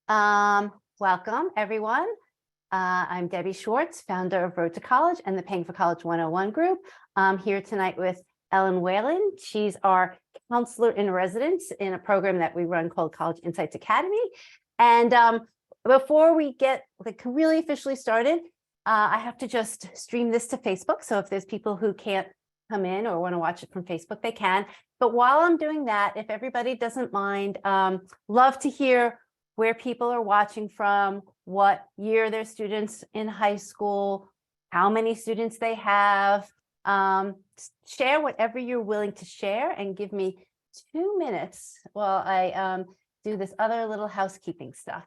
Welcome, everyone. I'm Debbie Schwartz, founder of Road to College and the Paying for College 101 group. I'm here tonight with Ellen Whalen. She's our counselor in residence in a program that we run called College Insights Academy. And before we get really officially started, I have to just stream this to Facebook. So if there's people who can't come in or want to watch it from Facebook, they can. But while I'm doing that, if everybody doesn't mind, love to hear where people are watching from, what year their students in high school, how many students they have. Share whatever you're willing to share and give me 2 minutes while I do this other little housekeeping stuff.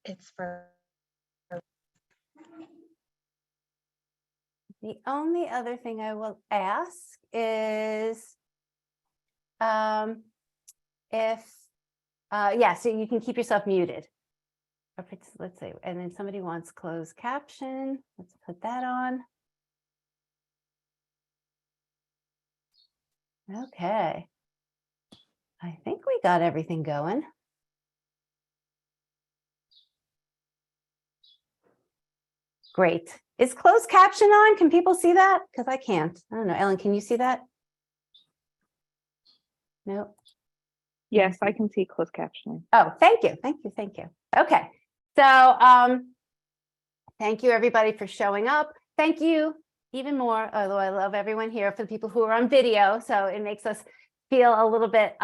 It's for the only other thing I will ask is so you can keep yourself muted. Let's say, and then somebody wants closed caption. Let's put that on. Okay. I think we got everything going. Great. Is closed caption on? Can people see that? Because I can't. I don't know. Ellen, can you see that? No. Yes, I can see closed captioning. Oh, thank you. Thank you. Thank you. Okay. So thank you everybody for showing up. Thank you even more, although I love everyone here, for the people who are on video. So it makes us feel a little bit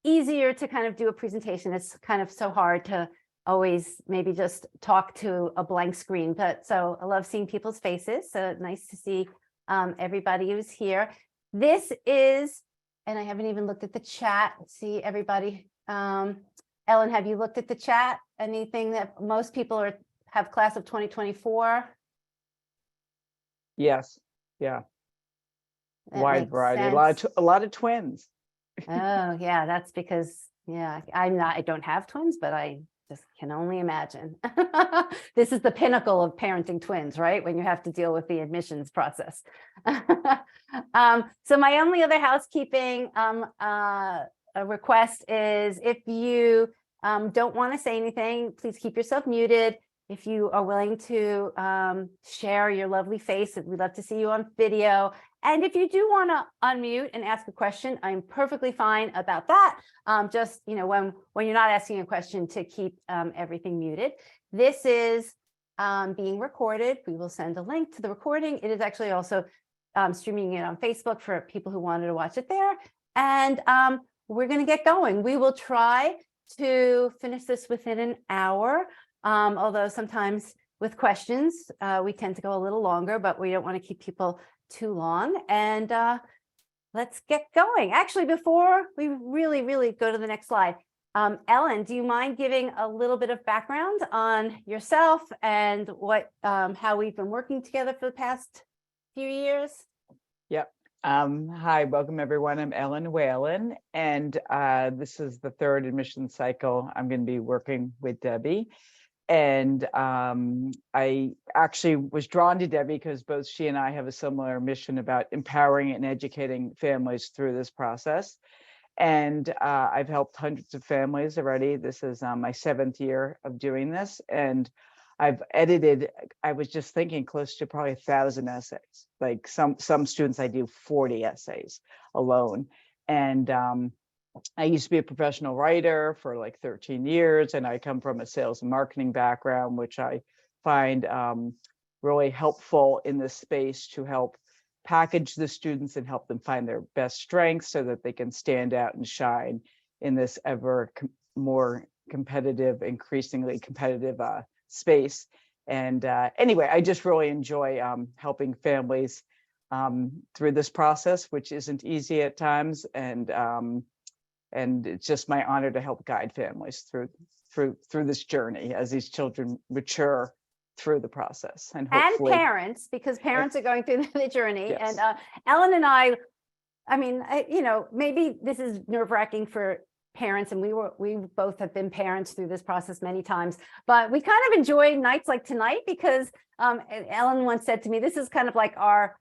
easier to kind of do a presentation. It's kind of so hard to always maybe just talk to a blank screen, but so I love seeing people's faces. So nice to see everybody who's here. This is, and I haven't even looked at the chat. See everybody. Ellen, have you looked at the chat? Anything that most people have class of 2024? Yes. Yeah. That Wide makes variety. A lot of twins. Oh yeah, that's because I don't have twins, but I just can only imagine. This is the pinnacle of parenting twins, right? When you have to deal with the admissions process. So my only other housekeeping request is, if you don't want to say anything, please keep yourself muted. If you are willing to share your lovely face, we'd love to see you on video. And if you do want to unmute and ask a question, I'm perfectly fine about that. Just, when you're not asking a question, to keep everything muted. This is being recorded. We will send a link to the recording. It is actually also streaming it on Facebook for people who wanted to watch it there. And we're going to get going. We will try to finish this within an hour. Although sometimes with questions, we tend to go a little longer, but we don't want to keep people too long. And let's get going. Actually, before we really go to the next slide, Ellen, do you mind giving a little bit of background on yourself and how we've been working together for the past few years? Yep. Hi, welcome everyone. I'm Ellen Whalen, and this is the third admission cycle I'm going to be working with Debbie. And I actually was drawn to Debbie because both she and I have a similar mission about empowering and educating families through this process. And I've helped hundreds of families already. This is my 7th year of doing this. And I've edited, I was just thinking, close to probably 1,000 essays. Like some students, I do 40 essays alone. And I used to be a professional writer for like 13 years, and I come from a sales and marketing background, which I find really helpful in this space to help package the students and help them find their best strengths so that they can stand out and shine in this ever more competitive, increasingly competitive space. And anyway, I just really enjoy helping families through this process, which isn't easy at times. And And it's just my honor to help guide families through this journey as these children mature through the process, and hopefully parents, because parents are going through the journey. Yes. And Ellen and I mean, maybe this is nerve-wracking for parents, and we both have been parents through this process many times, but we kind of enjoy nights like tonight because Ellen once said to me, this is kind of like our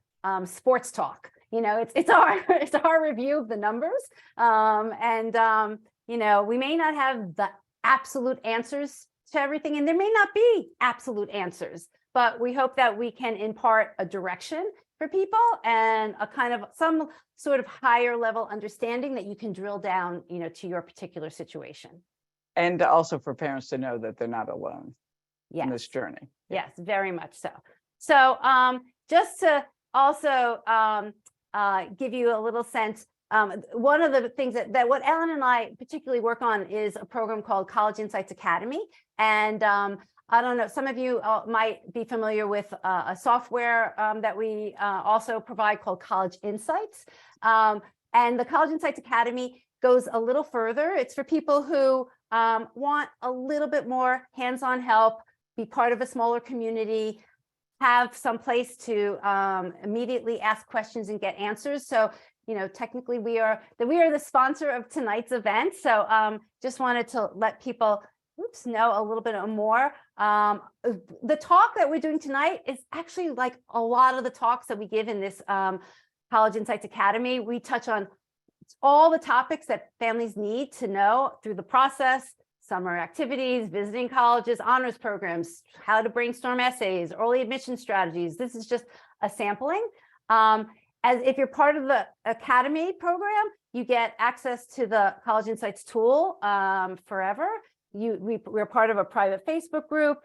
sports talk. It's our review of the numbers. We may not have the absolute answers to everything, and there may not be absolute answers, but we hope that we can impart a direction for people and a kind of some sort of higher level understanding that you can drill down, to your particular situation. And also for parents to know that they're not alone in this journey. Yes, very much so. So just to also give you a little sense, one of the things that what Ellen and I particularly work on is a program called College Insights Academy. And I don't know, some of you might be familiar with a software that we also provide called College Insights. And the College Insights Academy goes a little further. It's for people who want a little bit more hands-on help, be part of a smaller community, have some place to immediately ask questions and get answers. So, technically we are the sponsor of tonight's event. So just wanted to let people know a little bit more. The talk that we're doing tonight is actually like a lot of the talks that we give in this College Insights Academy. We touch on all the topics that families need to know through the process: summer activities, visiting colleges, honors programs, how to brainstorm essays, early admission strategies. This is just a sampling. As if you're part of the Academy program, you get access to the College Insights tool forever. We're part of a private Facebook group.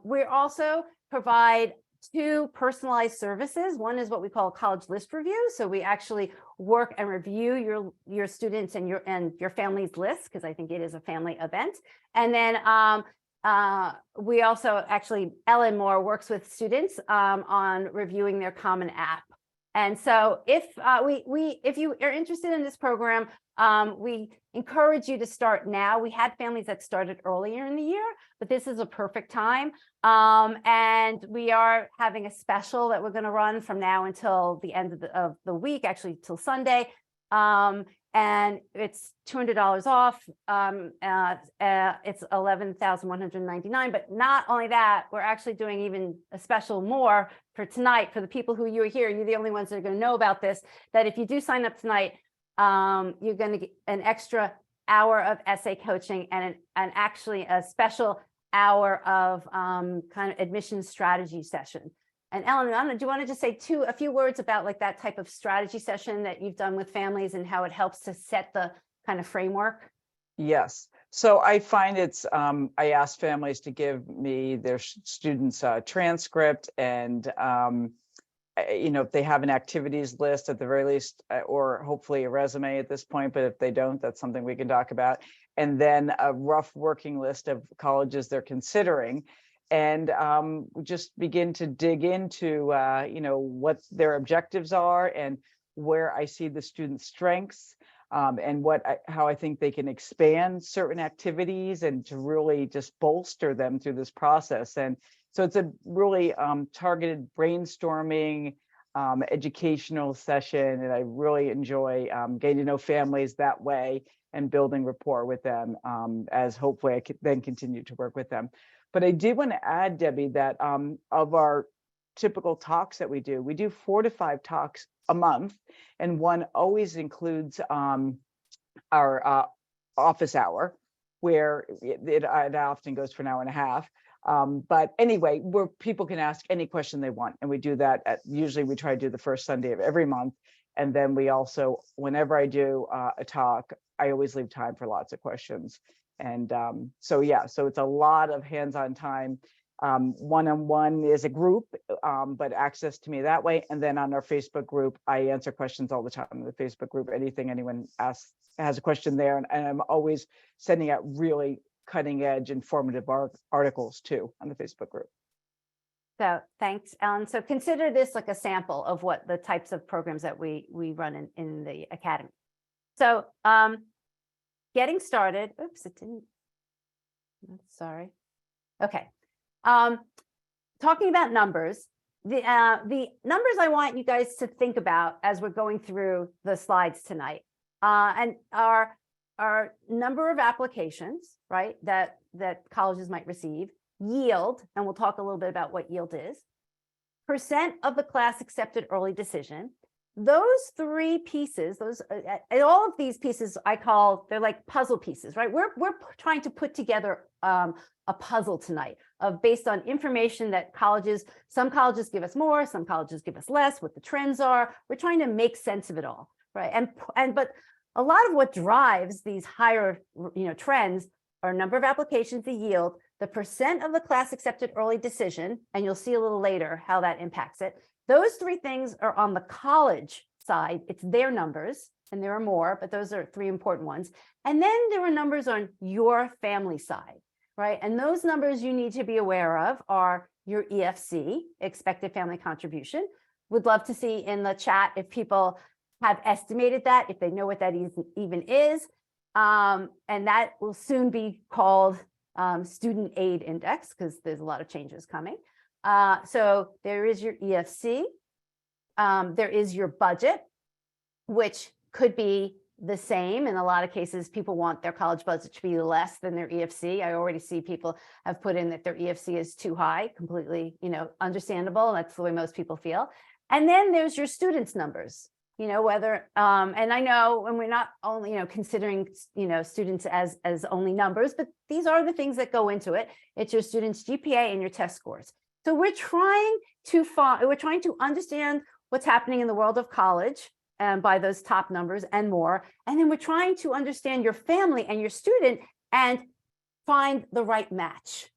We also provide 2 personalized services. One is what we call college list review. So we actually work and review your students and your family's list, because I think it is a family event. And then we also actually, Ellen Moore works with students on reviewing their Common App. And so if you are interested in this program, we encourage you to start now. We had families that started earlier in the year, but this is a perfect time. And we are having a special that we're going to run from now until the end of the week, actually till Sunday. And it's $200 off. It's $11,199. But not only that, we're actually doing even a special more for tonight. For the people who you are here, you're the only ones that are going to know about this, that if you do sign up tonight, you're going to get an extra hour of essay coaching and actually a special hour of kind of admission strategy session. And Ellen, do you want to just say a few words about like that type of strategy session that you've done with families and how it helps to set the kind of framework? Yes. So I find it's, I ask families to give me their students' transcript and, if they have an activities list at the very least, or hopefully a resume at this point, but if they don't, that's something we can talk about. And then a rough working list of colleges they're considering. And just begin to dig into, what their objectives are and where I see the students' strengths, and how I think they can expand certain activities and to really just bolster them through this process. And so it's a really targeted brainstorming, educational session, and I really enjoy getting to know families that way and building rapport with them, as hopefully I could then continue to work with them. But I did want to add, Debbie, that of our typical talks that we do 4 to 5 talks a month, and one always includes our office hour, where it often goes for an hour and a half. But anyway, where people can ask any question they want, and we do that usually we try to do the first Sunday of every month. And then we also, whenever I do a talk, I always leave time for lots of questions. And so it's a lot of hands-on time. One-on-one is a group, but access to me that way. And then on our Facebook group, I answer questions all the time in the Facebook group. Anything anyone asks has a question there, and I'm always sending out really cutting-edge, informative articles too on the Facebook group. So thanks, Ellen. So consider this like a sample of what the types of programs that we run in the Academy. So getting started. Oops, it didn't. Sorry. Okay. Talking about numbers, the numbers I want you guys to think about as we're going through the slides tonight, and our number of applications, right, that colleges might receive, yield, and we'll talk a little bit about what yield is, percent of the class accepted early decision. Those three pieces, and all of these pieces they're like puzzle pieces, right? We're trying to put together a puzzle tonight based on information that some colleges give us more, some colleges give us less, what the trends are. We're trying to make sense of it all, right? But a lot of what drives these higher, trends are number of applications, the yield, the percent of the class accepted early decision, and you'll see a little later how that impacts it. Those three things are on the college side. It's their numbers, and there are more, but those are three important ones. And then there are numbers on your family side, right? And those numbers you need to be aware of are your EFC, expected family contribution. Would love to see in the chat if people have estimated that, if they know what that even is. And that will soon be called student aid index, because there's a lot of changes coming. So there is your EFC. There is your budget, which could be the same. In a lot of cases, people want their college budget to be less than their EFC. I already see people have put in that their EFC is too high, completely, understandable. That's the way most people feel. And then there's your students' numbers, whether, and I know, and we're not only, considering, students as only numbers, but these are the things that go into it. It's your students' GPA and your test scores. So we're trying to understand what's happening in the world of college and by those top numbers and more. And then we're trying to understand your family and your student and find the right match.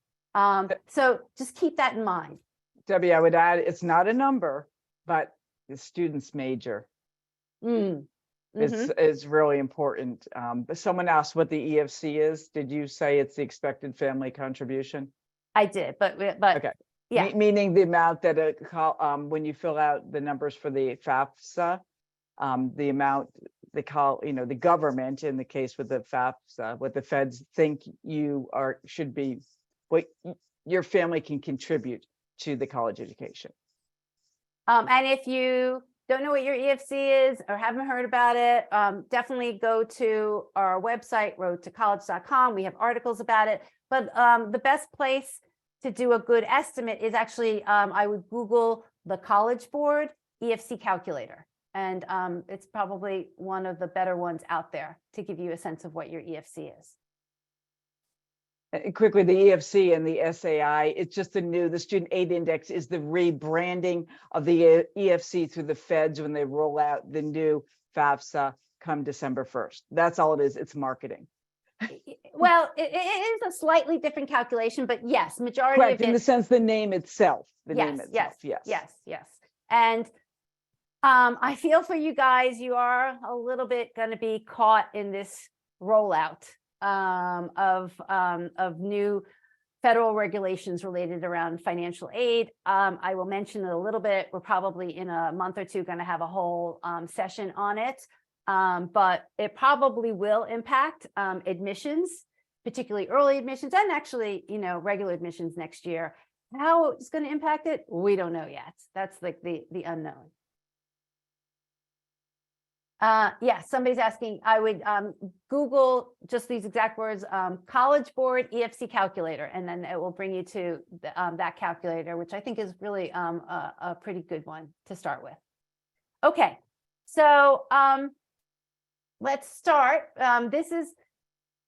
So just keep that in mind. Debbie, I would add, it's not a number, but the student's major is really important. But someone asked what the EFC is. Did you say it's the expected family contribution? I did, but okay. Yeah. Meaning the amount that when you fill out the numbers for the FAFSA, the amount the government, in the case with the FAFSA, what the feds think should be, what your family can contribute to the college education. And if you don't know what your EFC is or haven't heard about it, definitely go to our website, roadtocollege.com. We have articles about it. But the best place to do a good estimate is actually, I would Google the College Board EFC calculator. And it's probably one of the better ones out there to give you a sense of what your EFC is. Quickly, the EFC and the SAI, it's just the student aid index is the rebranding of the EFC through the feds when they roll out the new FAFSA come December 1st. That's all it is. It's marketing. Well, it is a slightly different calculation, but yes, majority Correct, of it. in the sense, the name itself. Yes. And I feel for you guys, you are a little bit going to be caught in this rollout of new federal regulations related around financial aid. I will mention it a little bit. We're probably in a month or two going to have a whole session on it. But it probably will impact admissions, particularly early admissions, and actually, regular admissions next year. How it's going to impact it, we don't know yet. That's like the unknown. Yeah, somebody's asking, I would Google just these exact words, College Board EFC calculator, and then it will bring you to that calculator, which I think is really a pretty good one to start with. Okay, so let's start. This is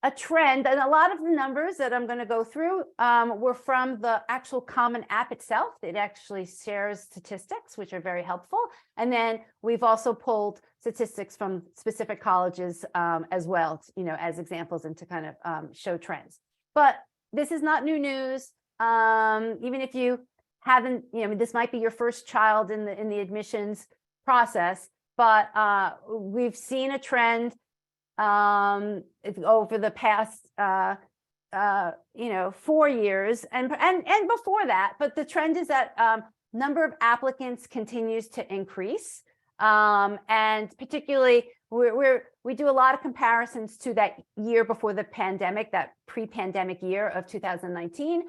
a trend, and a lot of the numbers that I'm going to go through were from the actual Common App itself. It actually shares statistics, which are very helpful. And then we've also pulled statistics from specific colleges as well, as examples and to kind of show trends. But this is not new news. Even if you haven't, this might be your first child in the admissions process, but we've seen a trend over the past 4 years and before that, but the trend is that number of applicants continues to increase. And particularly, we do a lot of comparisons to that year before the pandemic, that pre-pandemic year of 2019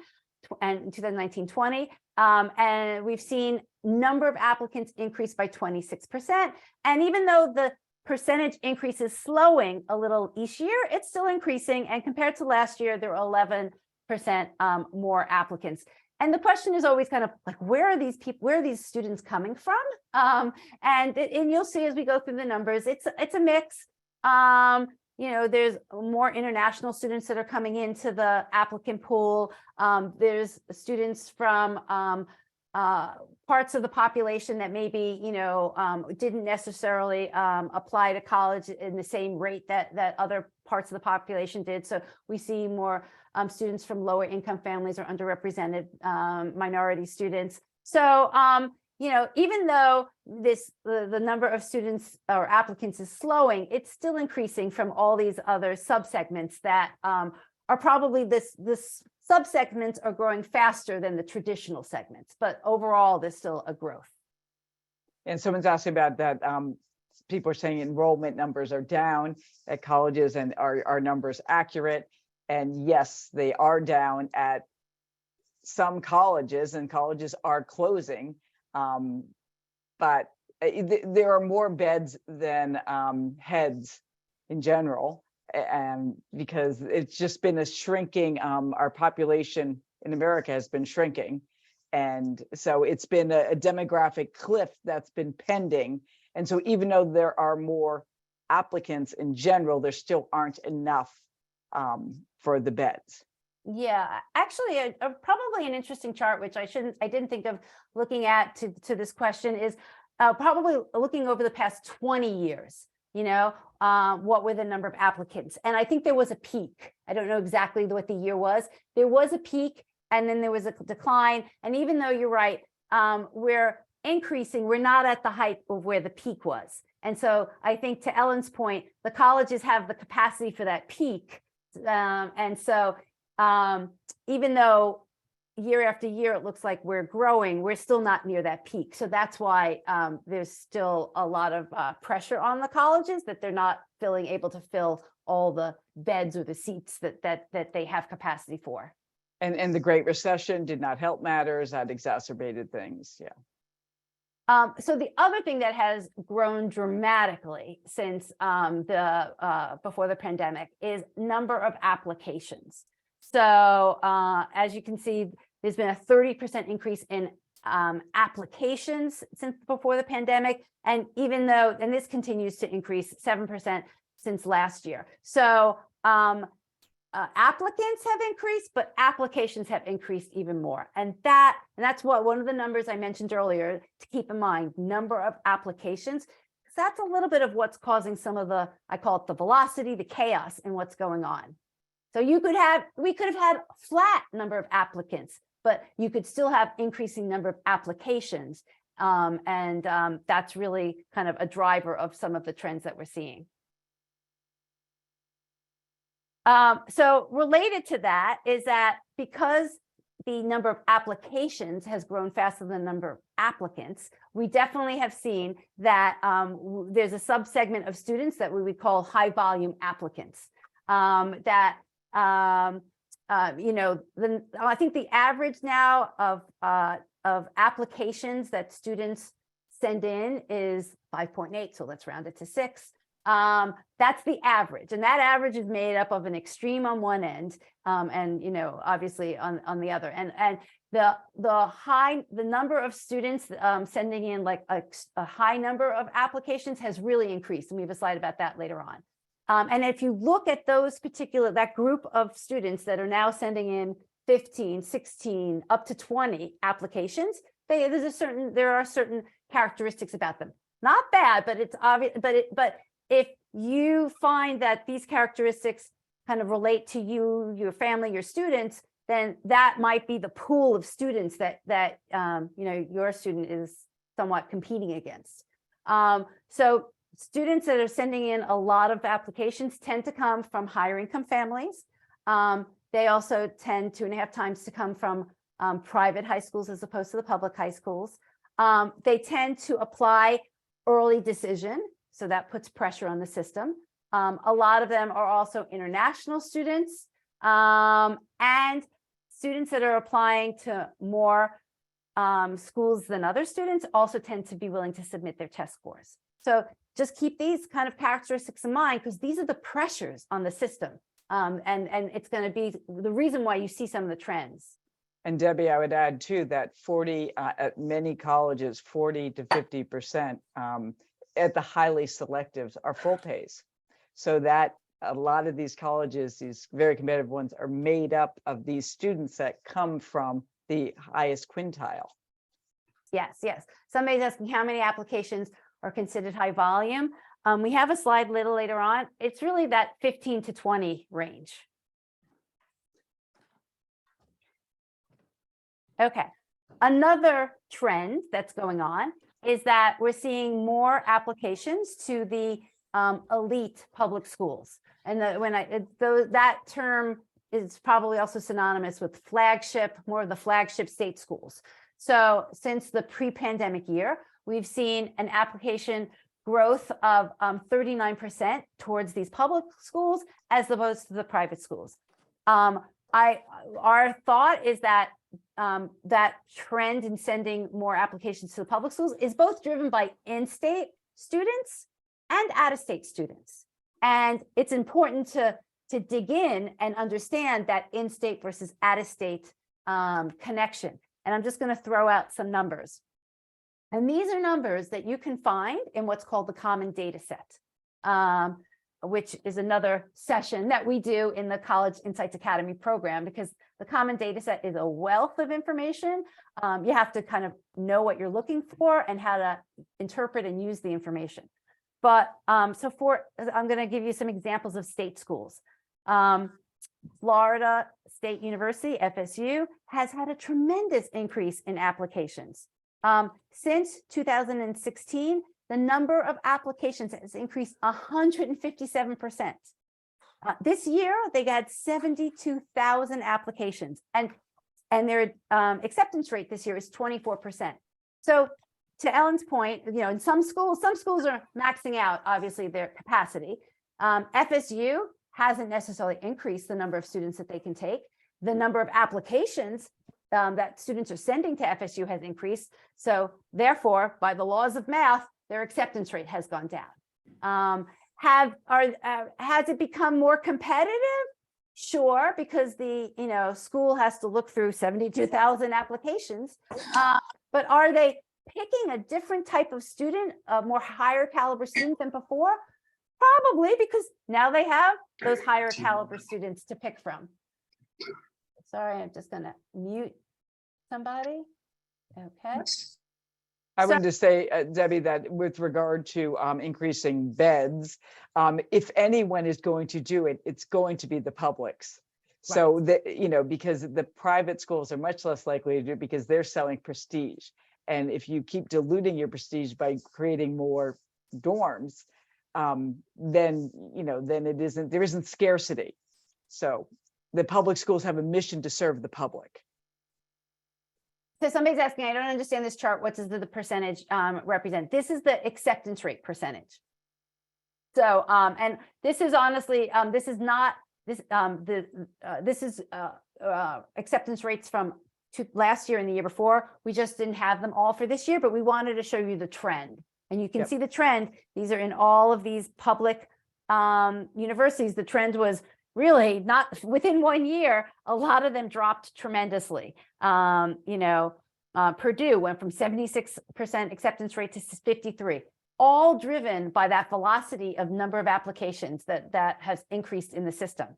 and 2019-20. And we've seen number of applicants increase by 26%. And even though the percentage increase is slowing a little each year, it's still increasing. And compared to last year, there were 11% more applicants. And the question is always kind of like, where are these people, where are these students coming from? And you'll see as we go through the numbers, it's a mix. You know, there's more international students that are coming into the applicant pool. There's students from parts of the population that maybe, you know, didn't necessarily apply to college in the same rate that other parts of the population did. So we see more students from lower income families or underrepresented minority students. So, you know, even though the number of students or applicants is slowing, it's still increasing from all these other subsegments that are probably this subsegments are growing faster than the traditional segments, but overall there's still a growth. And someone's asking about that. People are saying enrollment numbers are down at colleges, and are numbers accurate? And yes, they are down at some colleges, and colleges are closing. But there are more beds than heads in general, and because it's just been a shrinking, our population in America has been shrinking. And so it's been a demographic cliff that's been pending. And so even though there are more applicants in general, there still aren't enough for the beds. Yeah, actually, probably an interesting chart, which I didn't think of looking at to this question, is probably looking over the past 20 years, you know, what were the number of applicants? And I think there was a peak. I don't know exactly what the year was. There was a peak, and then there was a decline. And even though you're right, we're increasing, we're not at the height of where the peak was. And so I think, to Ellen's point, the colleges have the capacity for that peak. And so even though year after year it looks like we're growing, we're still not near that peak. So that's why there's still a lot of pressure on the colleges, that they're not able to fill all the beds or the seats that they have capacity for. And the Great Recession did not help matters. That exacerbated things. Yeah. So the other thing that has grown dramatically since before the pandemic is number of applications. So as you can see, there's been a 30% increase in applications since before the pandemic. And even though, and this continues to increase 7% since last year. So applicants have increased, but applications have increased even more. And that's what one of the numbers I mentioned earlier to keep in mind, number of applications. That's a little bit of what's causing some of the, I call it the velocity, the chaos in what's going on. So we could have had flat number of applicants, but you could still have increasing number of applications. And that's really kind of a driver of some of the trends that we're seeing. So related to that is that because the number of applications has grown faster than the number of applicants, we definitely have seen that there's a subsegment of students that we would call high volume applicants. You know, I think the average now of applications that students send in is 5.8. So let's round it to 6. That's the average, and that average is made up of an extreme on one end, and you know, obviously on the other. And the number of students sending in like a high number of applications has really increased, and we have a slide about that later on. And if you look at that group of students that are now sending in 15, 16, up to 20 applications, there are certain characteristics about them. Not bad, but it's obvious. But if you find that these characteristics kind of relate to you, your family, your students, then that might be the pool of students that you know, your student is somewhat competing against. So students that are sending in a lot of applications tend to come from higher income families. They also tend 2.5 times to come from private high schools as opposed to the public high schools. They tend to apply early decision, so that puts pressure on the system. A lot of them are also international students, and students that are applying to more schools than other students also tend to be willing to submit their test scores. So just keep these kind of characteristics in mind, because these are the pressures on the system. And it's going to be the reason why you see some of the trends. And Debbie, I would add too that 40 at many colleges, 40 to 50% at the highly selectives are full pays. So that a lot of these colleges, these very competitive ones, are made up of these students that come from the highest quintile. Yes, yes. Somebody's asking how many applications are considered high volume. We have a slide a little later on. It's really that 15 to 20 range. Okay. Another trend that's going on is that we're seeing more applications to the elite public schools. And that term is probably also synonymous with flagship, more of the flagship state schools. So since the pre-pandemic year, we've seen an application growth of 39% towards these public schools as opposed to the private schools. Our thought is that that trend in sending more applications to the public schools is both driven by in-state students and out-of-state students. And it's important to dig in and understand that in-state versus out-of-state connection. And I'm just going to throw out some numbers. And these are numbers that you can find in what's called the Common Data Set, which is another session that we do in the College Insights Academy program, because the Common Data Set is a wealth of information. You have to kind of know what you're looking for and how to interpret and use the information. But I'm going to give you some examples of state schools. Florida State University, FSU, has had a tremendous increase in applications. Since 2016, the number of applications has increased 157%. This year, they got 72,000 applications, and their acceptance rate this year is 24%. So to Ellen's point, you know, in some schools are maxing out, obviously, their capacity. FSU hasn't necessarily increased the number of students that they can take. The number of applications that students are sending to FSU has increased. So therefore, by the laws of math, their acceptance rate has gone down. Has it become more competitive? Sure, because the school has to look through 72,000 applications. But are they picking a different type of student, a more higher caliber student than before? Probably, because now they have those higher caliber students to pick from. Sorry, I'm just going to mute somebody. Okay. I wanted to say, Debbie, that with regard to increasing beds, if anyone is going to do it, it's going to be the publics. Right. So that, because the private schools are much less likely to do it because they're selling prestige. And if you keep diluting your prestige by creating more dorms, then there isn't scarcity. So the public schools have a mission to serve the public. So somebody's asking, I don't understand this chart. What does the percentage represent? This is the acceptance rate percentage. So, and this is honestly, this is not this. This is acceptance rates from last year and the year before. We just didn't have them all for this year, but we wanted to show you the trend. And you can see the trend. These are in all of these public universities. The trend was really not within 1 year. A lot of them dropped tremendously. Purdue went from 76% acceptance rate to 53%, all driven by that velocity of number of applications that has increased in the system.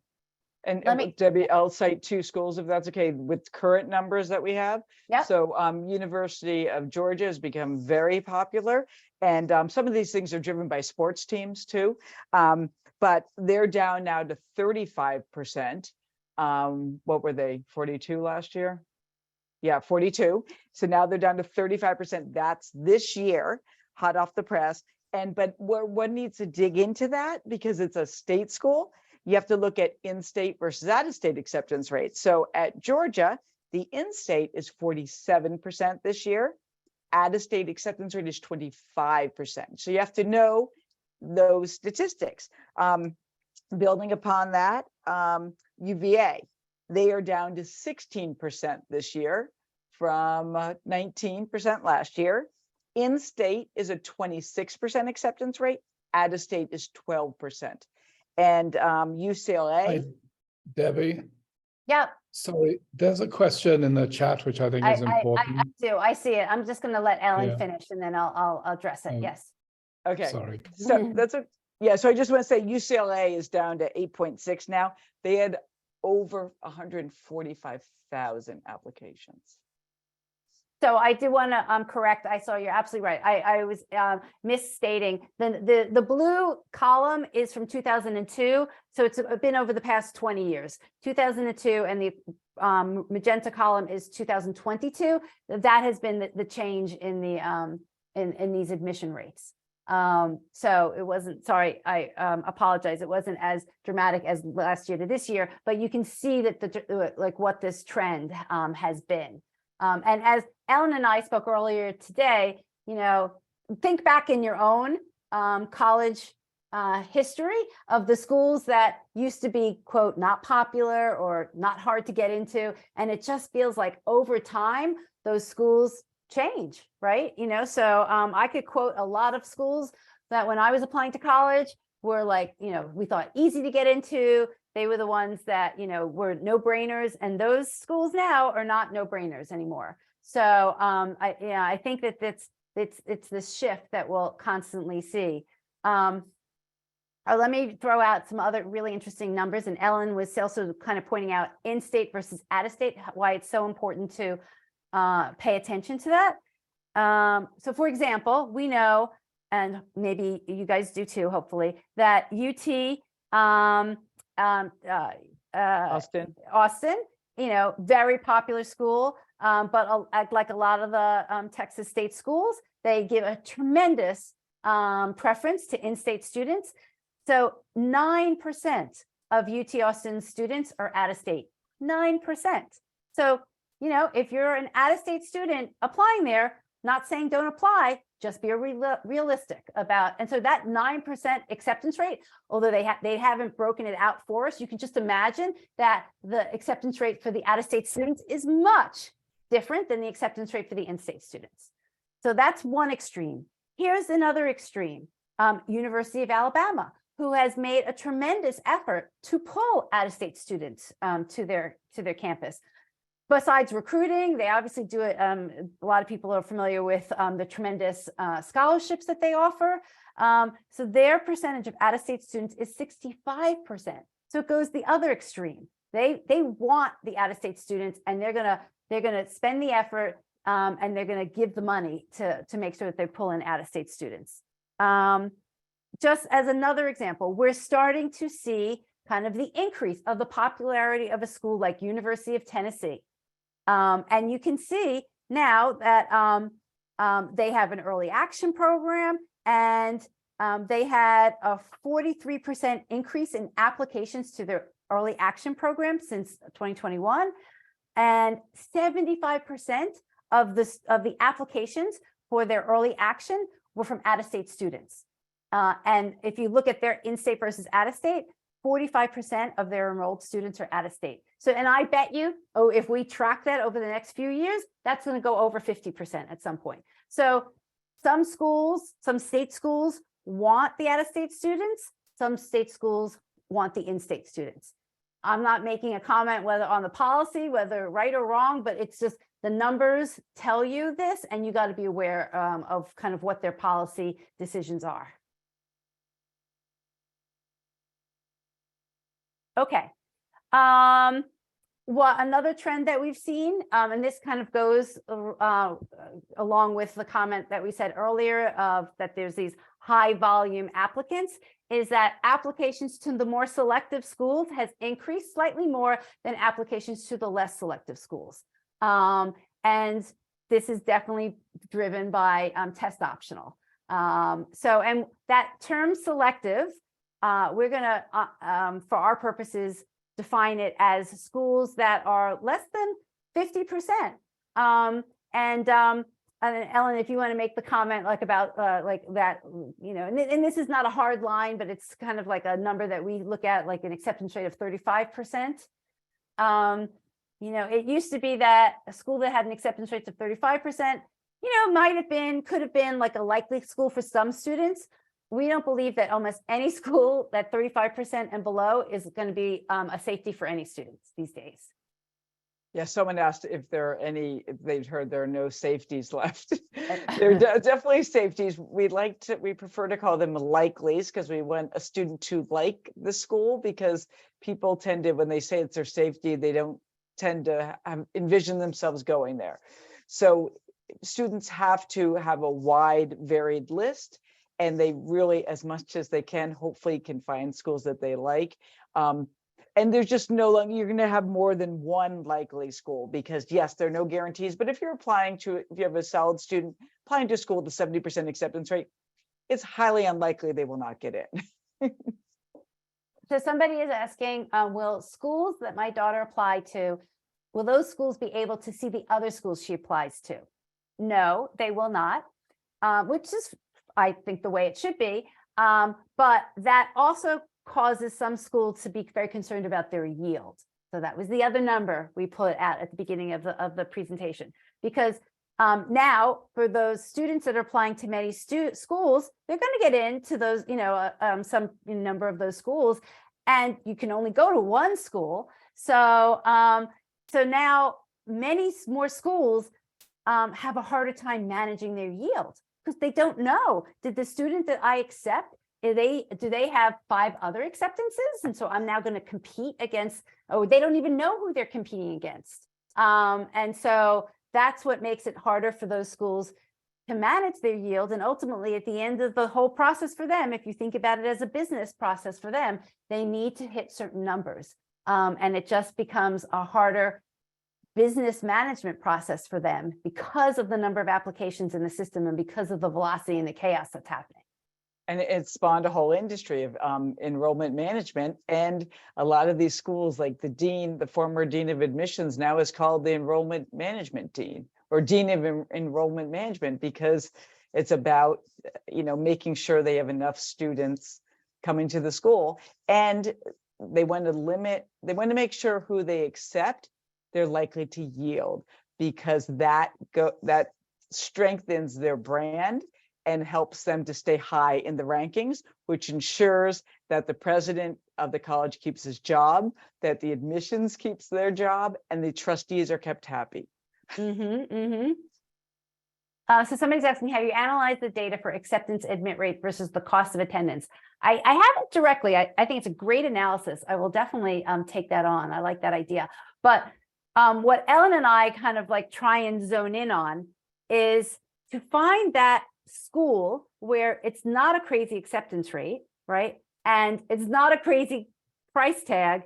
And Debbie, I'll cite two schools if that's okay with current numbers that we have. Yeah. So University of Georgia has become very popular, and some of these things are driven by sports teams too. But they're down now to 35%. What were they? 42 last year? Yeah, 42. So now they're down to 35%. That's this year, hot off the press. But one needs to dig into that because it's a state school. You have to look at in-state versus out-of-state acceptance rates. So at Georgia, the in-state is 47% this year. out-of-state acceptance rate is 25%. So you have to know those statistics. Building upon that, UVA, they are down to 16% this year from 19% last year. In-state is a 26% acceptance rate. Out-of-state is 12%. And UCLA. Hi, Debbie. Yep, Sorry, there's a question in the chat which I think is important. I see it. I'm just gonna let Ellen Yeah. finish and then I'll address it. Oh. Yes. Okay. Sorry. So that's a, yeah, so I just want to say UCLA is down to 8.6 now. They had over 145,000 applications. So I do want to correct. I saw you're absolutely right. I was misstating. The blue column is from 2002, so it's been over the past 20 years. 2002, and the magenta column is 2022. That has been the change in the in these admission rates. So it wasn't, sorry, I apologize. It wasn't as dramatic as last year to this year, but you can see that like what this trend has been. And as Ellen and I spoke earlier today, you know, think back in your own college history of the schools that used to be, quote, not popular or not hard to get into. And it just feels like over time, those schools change, right? You know, so I could quote a lot of schools that when I was applying to college were like, you know, we thought easy to get into. They were the ones that, you know, were no-brainers, and those schools now are not no-brainers anymore. So I think that it's this shift that we'll constantly see. Let me throw out some other really interesting numbers, and Ellen was also kind of pointing out in-state versus out-of-state, why it's so important to pay attention to that. So for example, we know, and maybe you guys do too, hopefully, that UT Austin, you know, very popular school, but like a lot of the Texas state schools, they give a tremendous preference to in-state students. So 9% of UT Austin students are out of state, 9%. So, you know, if you're an out-of-state student applying there, not saying don't apply, just be realistic about. And so that 9% acceptance rate, although they haven't broken it out for us, you can just imagine that the acceptance rate for the out-of-state students is much different than the acceptance rate for the in-state students. So that's one extreme. Here's another extreme. University of Alabama, who has made a tremendous effort to pull out-of-state students to their campus. Besides recruiting, they obviously do it. A lot of people are familiar with the tremendous scholarships that they offer. So their percentage of out-of-state students is 65%. So it goes the other extreme. They want the out-of-state students, and they're gonna spend the effort and they're gonna give the money to make sure that they pull in out-of-state students. Just as another example, we're starting to see kind of the increase of the popularity of a school like University of Tennessee. And you can see now that they have an early action program, and they had a 43% increase in applications to their early action program since 2021. And 75% of the applications for their early action were from out-of-state students. And if you look at their in-state versus out-of-state, 45% of their enrolled students are out of state. So, and I bet you, if we track that over the next few years, that's going to go over 50% at some point. So some schools, some state schools want the out-of-state students. Some state schools want the in-state students. I'm not making a comment whether on the policy, whether right or wrong, but it's just the numbers tell you this, and you got to be aware of kind of what their policy decisions are. Okay. Well, another trend that we've seen, and this kind of goes along with the comment that we said earlier of that there's these high volume applicants, is that applications to the more selective schools has increased slightly more than applications to the less selective schools. And this is definitely driven by test optional. And that term selective, we're going to, for our purposes, define it as schools that are less than 50%. And then Ellen, if you want to make the comment like about like that, and this is not a hard line, but it's kind of like a number that we look at, like an acceptance rate of 35%. It used to be that a school that had an acceptance rate of 35%, could have been like a likely school for some students. We don't believe that almost any school that 35% and below is going to be a safety for any students these days. Yeah, someone asked if they'd heard there are no safeties left. There are definitely safeties. We prefer to call them likelies because we want a student to like the school, because people tend to, when they say it's their safety, they don't tend to envision themselves going there. So students have to have a wide, varied list, and they really, as much as they can, hopefully can find schools that they like. And there's just no longer, you're going to have more than one likely school, because yes, there are no guarantees, but if you have a solid student applying to school with a 70% acceptance rate, it's highly unlikely they will not get in. So somebody is asking, will schools that my daughter applied to, will those schools be able to see the other schools she applies to? No, they will not, which is, I think, the way it should be. But that also causes some schools to be very concerned about their yield. So that was the other number we put out at the beginning of the presentation, because now for those students that are applying to many schools, they're going to get into those, some number of those schools, and you can only go to one school. So, so now many more schools have a harder time managing their yield, because they don't know, did the student that I accept, do they have 5 other acceptances? And so I'm now going to compete against, they don't even know who they're competing against. And so that's what makes it harder for those schools to manage their yield. And ultimately, at the end of the whole process for them, if you think about it as a business process for them, they need to hit certain numbers. And it just becomes a harder business management process for them because of the number of applications in the system and because of the velocity and the chaos that's happening. And it spawned a whole industry of enrollment management. And a lot of these schools, like the former dean of admissions, now is called the enrollment management dean, or dean of enrollment management, because it's about, making sure they have enough students coming to the school. And they want to make sure who they accept, they're likely to yield, because that strengthens their brand and helps them to stay high in the rankings, which ensures that the president of the college keeps his job, that the admissions keeps their job, and the trustees are kept happy. So somebody's asking, how you analyze the data for acceptance admit rate versus the cost of attendance? I haven't directly. I think it's a great analysis. I will definitely take that on. I like that idea. But what Ellen and I kind of like try and zone in on is to find that school where it's not a crazy acceptance rate, right? And it's not a crazy price tag,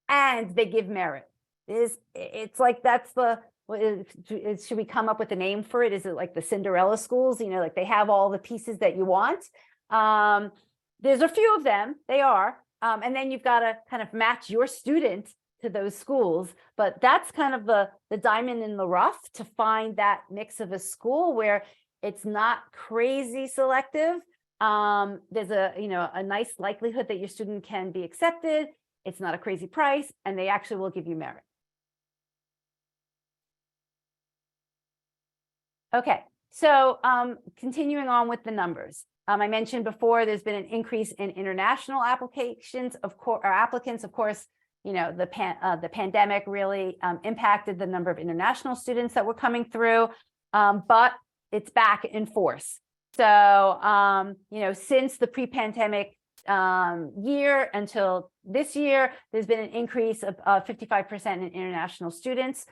and they give merit. It's like, that's should we come up with a name for it? Is it like the Cinderella schools? Like they have all the pieces that you want. There's a few of them, they are. And then you've got to kind of match your student to those schools. But that's kind of the diamond in the rough, to find that mix of a school where it's not crazy selective. There's a nice likelihood that your student can be accepted. It's not a crazy price, and they actually will give you merit. Okay, so continuing on with the numbers. I mentioned before, there's been an increase in international applications, applicants. Of course, the pandemic really impacted the number of international students that were coming through, but it's back in force. So, since the pre-pandemic year until this year, there's been an increase of 55% in international students.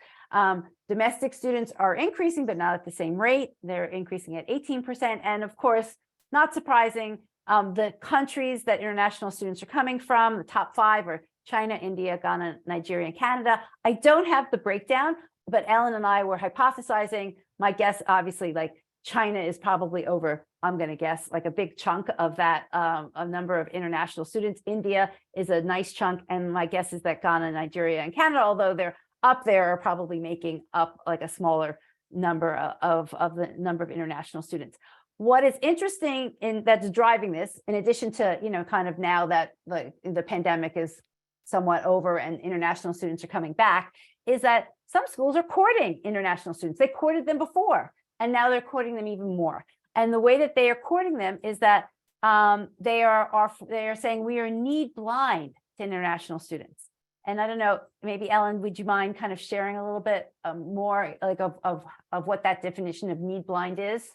Domestic students are increasing, but not at the same rate. They're increasing at 18%. And of course, not surprising, the countries that international students are coming from, the top 5 are China, India, Ghana, Nigeria, and Canada. I don't have the breakdown, but Ellen and I were hypothesizing. My guess, obviously, like China is probably over, I'm going to guess, like a big chunk of that, a number of international students. India is a nice chunk. And my guess is that Ghana, Nigeria, and Canada, although they're up there, are probably making up like a smaller number of the number of international students. What is interesting in that's driving this, in addition to, kind of now that the pandemic is somewhat over and international students are coming back, is that some schools are courting international students. They courted them before, and now they're courting them even more. And the way that they are courting them is that they are saying we are need blind to international students. And I don't know, maybe Ellen, would you mind kind of sharing a little bit more like of what that definition of need blind is?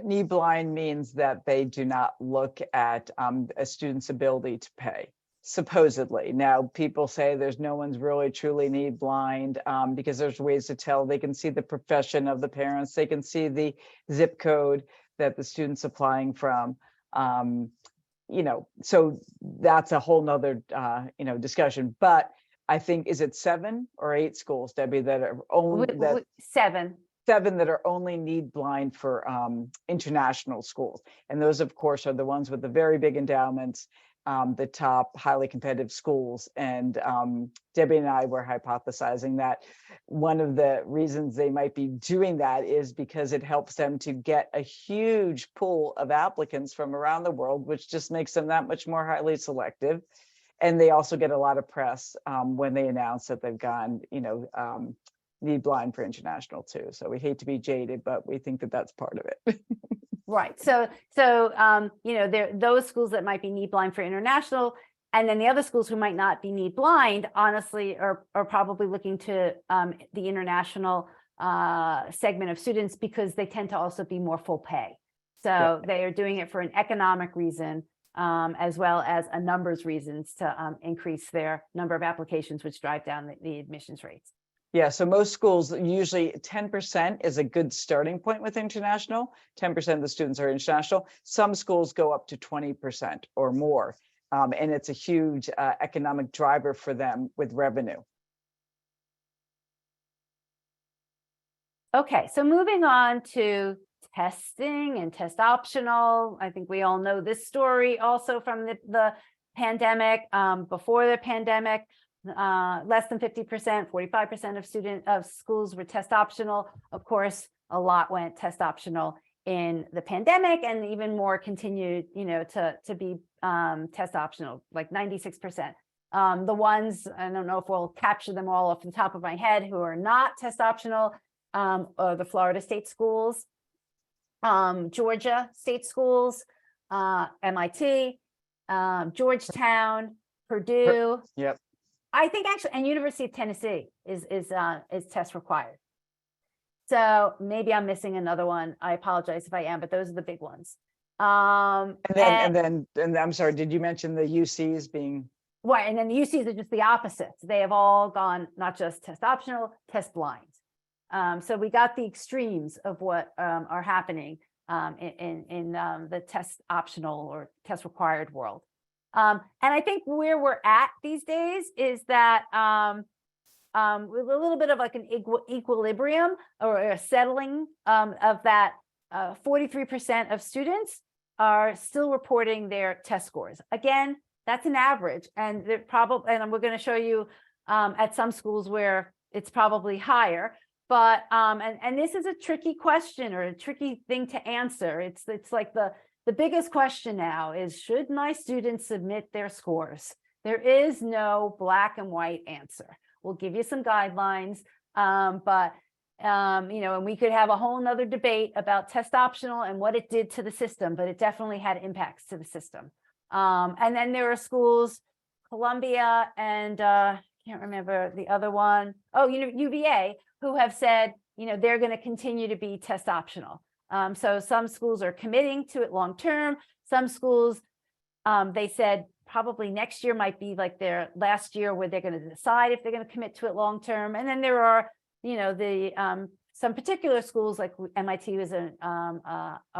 Need blind means that they do not look at a student's ability to pay, supposedly. Now, people say there's no one's really truly need blind because there's ways to tell. They can see the profession of the parents. They can see the zip code that the student's applying from. So that's a whole nother, discussion. But I think, is it 7 or 8 schools, Debbie, that are only that 7 that are only need blind for international schools? And those, of course, are the ones with the very big endowments, the top highly competitive schools. And Debbie and I were hypothesizing that one of the reasons they might be doing that is because it helps them to get a huge pool of applicants from around the world, which just makes them that much more highly selective. And they also get a lot of press when they announce that they've gone, need blind for international too. So we hate to be jaded, but we think that that's part of it. Right. So there those schools that might be need blind for international, and then the other schools who might not be need blind, honestly, are probably looking to the international segment of students because they tend to also be more full pay. So they are doing it for an economic reason as well as a numbers reasons to increase their number of applications, which drive down the admissions rates. Yeah, so most schools, usually 10% is a good starting point with international. 10% of the students are international. Some schools go up to 20% or more. And it's a huge economic driver for them with revenue. Okay, so moving on to testing and test optional. I think we all know this story also from the pandemic. Before the pandemic, less than 50%, 45% of schools were test optional. Of course, a lot went test optional in the pandemic, and even more continued, to be test optional, like 96%. The ones, I don't know if we'll capture them all off the top of my head, who are not test optional, are the Florida state schools, Georgia state schools, MIT, Georgetown, Purdue. Yep. I think actually, and University of Tennessee is test required. So maybe I'm missing another one. I apologize if I am, but those are the big ones. And I'm sorry, did you mention the UCs being? Right, and then the UCs are just the opposites. They have all gone not just test optional, test blind. So we got the extremes of what are happening in the test optional or test required world. And I think where we're at these days is that with a little bit of like an equilibrium or a settling of that 43% of students are still reporting their test scores. Again, that's an average, and they're probably, and we're going to show you at some schools where it's probably higher. But and this is a tricky question or a tricky thing to answer. It's like the biggest question now is, should my students submit their scores? There is no black and white answer. We'll give you some guidelines, but and we could have a whole nother debate about test optional and what it did to the system, but it definitely had impacts to the system. And then there are schools, Columbia and can't remember the other one. Oh, UVA, who have said, they're going to continue to be test optional. So some schools are committing to it long term. Some schools, they said probably next year might be like their last year where they're going to decide if they're going to commit to it long term. And then there are, some particular schools like MIT was a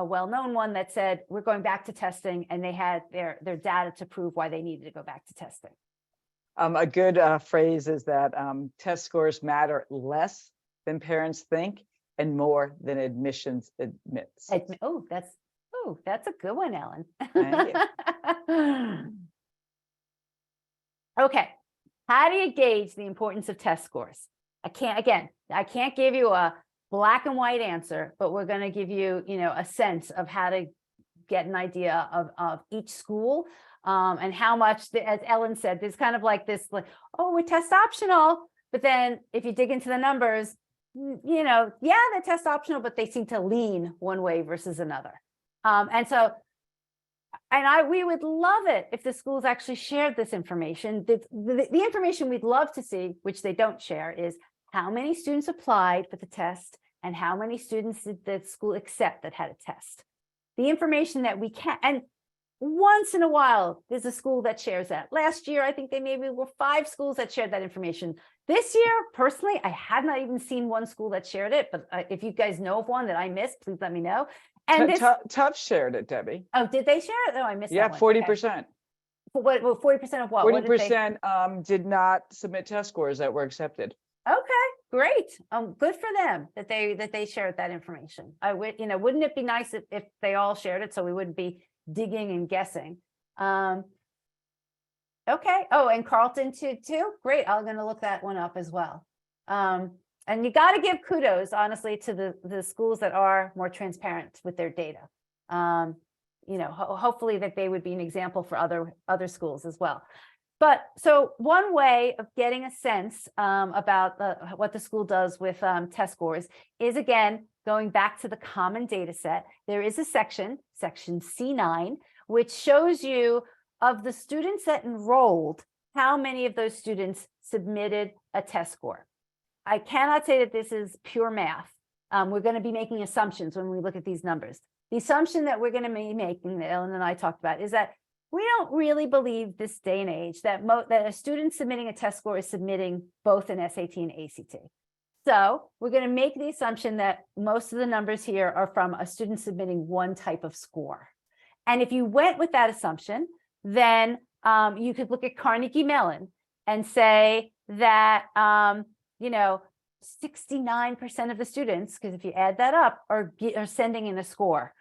well-known one that said we're going back to testing, and they had their data to prove why they needed to go back to testing. A good phrase is that test scores matter less than parents think and more than admissions admits. That's a good one, Ellen. Thank you. Okay, how do you gauge the importance of test scores? I can't give you a black and white answer, but we're going to give you, a sense of how to get an idea of each school, and how much, as Ellen said, there's kind of like this, like, oh, we're test optional. But then if you dig into the numbers, yeah, they're test optional, but they seem to lean one way versus another. We would love it if the schools actually shared this information. The information we'd love to see, which they don't share, is how many students applied for the test and how many students did the school accept that had a test. The information that we can, and once in a while, there's a school that shares that. Last year, I think they maybe were 5 schools that shared that information. This year, personally, I have not even seen one school that shared it, but if you guys know of one that I missed, please let me know. And this, Tufts shared it, Debbie. oh, did they share it? Oh, I missed Yeah, that one. 40%. What, 40% of what? What did they- 40% did not submit test scores that were accepted. Okay, great. Good for them that they shared that information. I would, wouldn't it be nice if they all shared it so we wouldn't be digging and guessing? Okay. Oh, and Carlton too. Great. I'm going to look that one up as well. And you got to give kudos, honestly, to the schools that are more transparent with their data. Hopefully that they would be an example for other schools as well. But so one way of getting a sense about what the school does with test scores is, again, going back to the common data set. There is a section C9, which shows you of the students that enrolled, how many of those students submitted a test score. I cannot say that this is pure math. We're going to be making assumptions when we look at these numbers. The assumption that we're going to be making, that Ellen and I talked about, is that we don't really believe this day and age that a student submitting a test score is submitting both an SAT and ACT. So we're going to make the assumption that most of the numbers here are from a student submitting one type of score. And if you went with that assumption, then you could look at Carnegie Mellon and say that 69% of the students, because if you add that up, are sending in a score.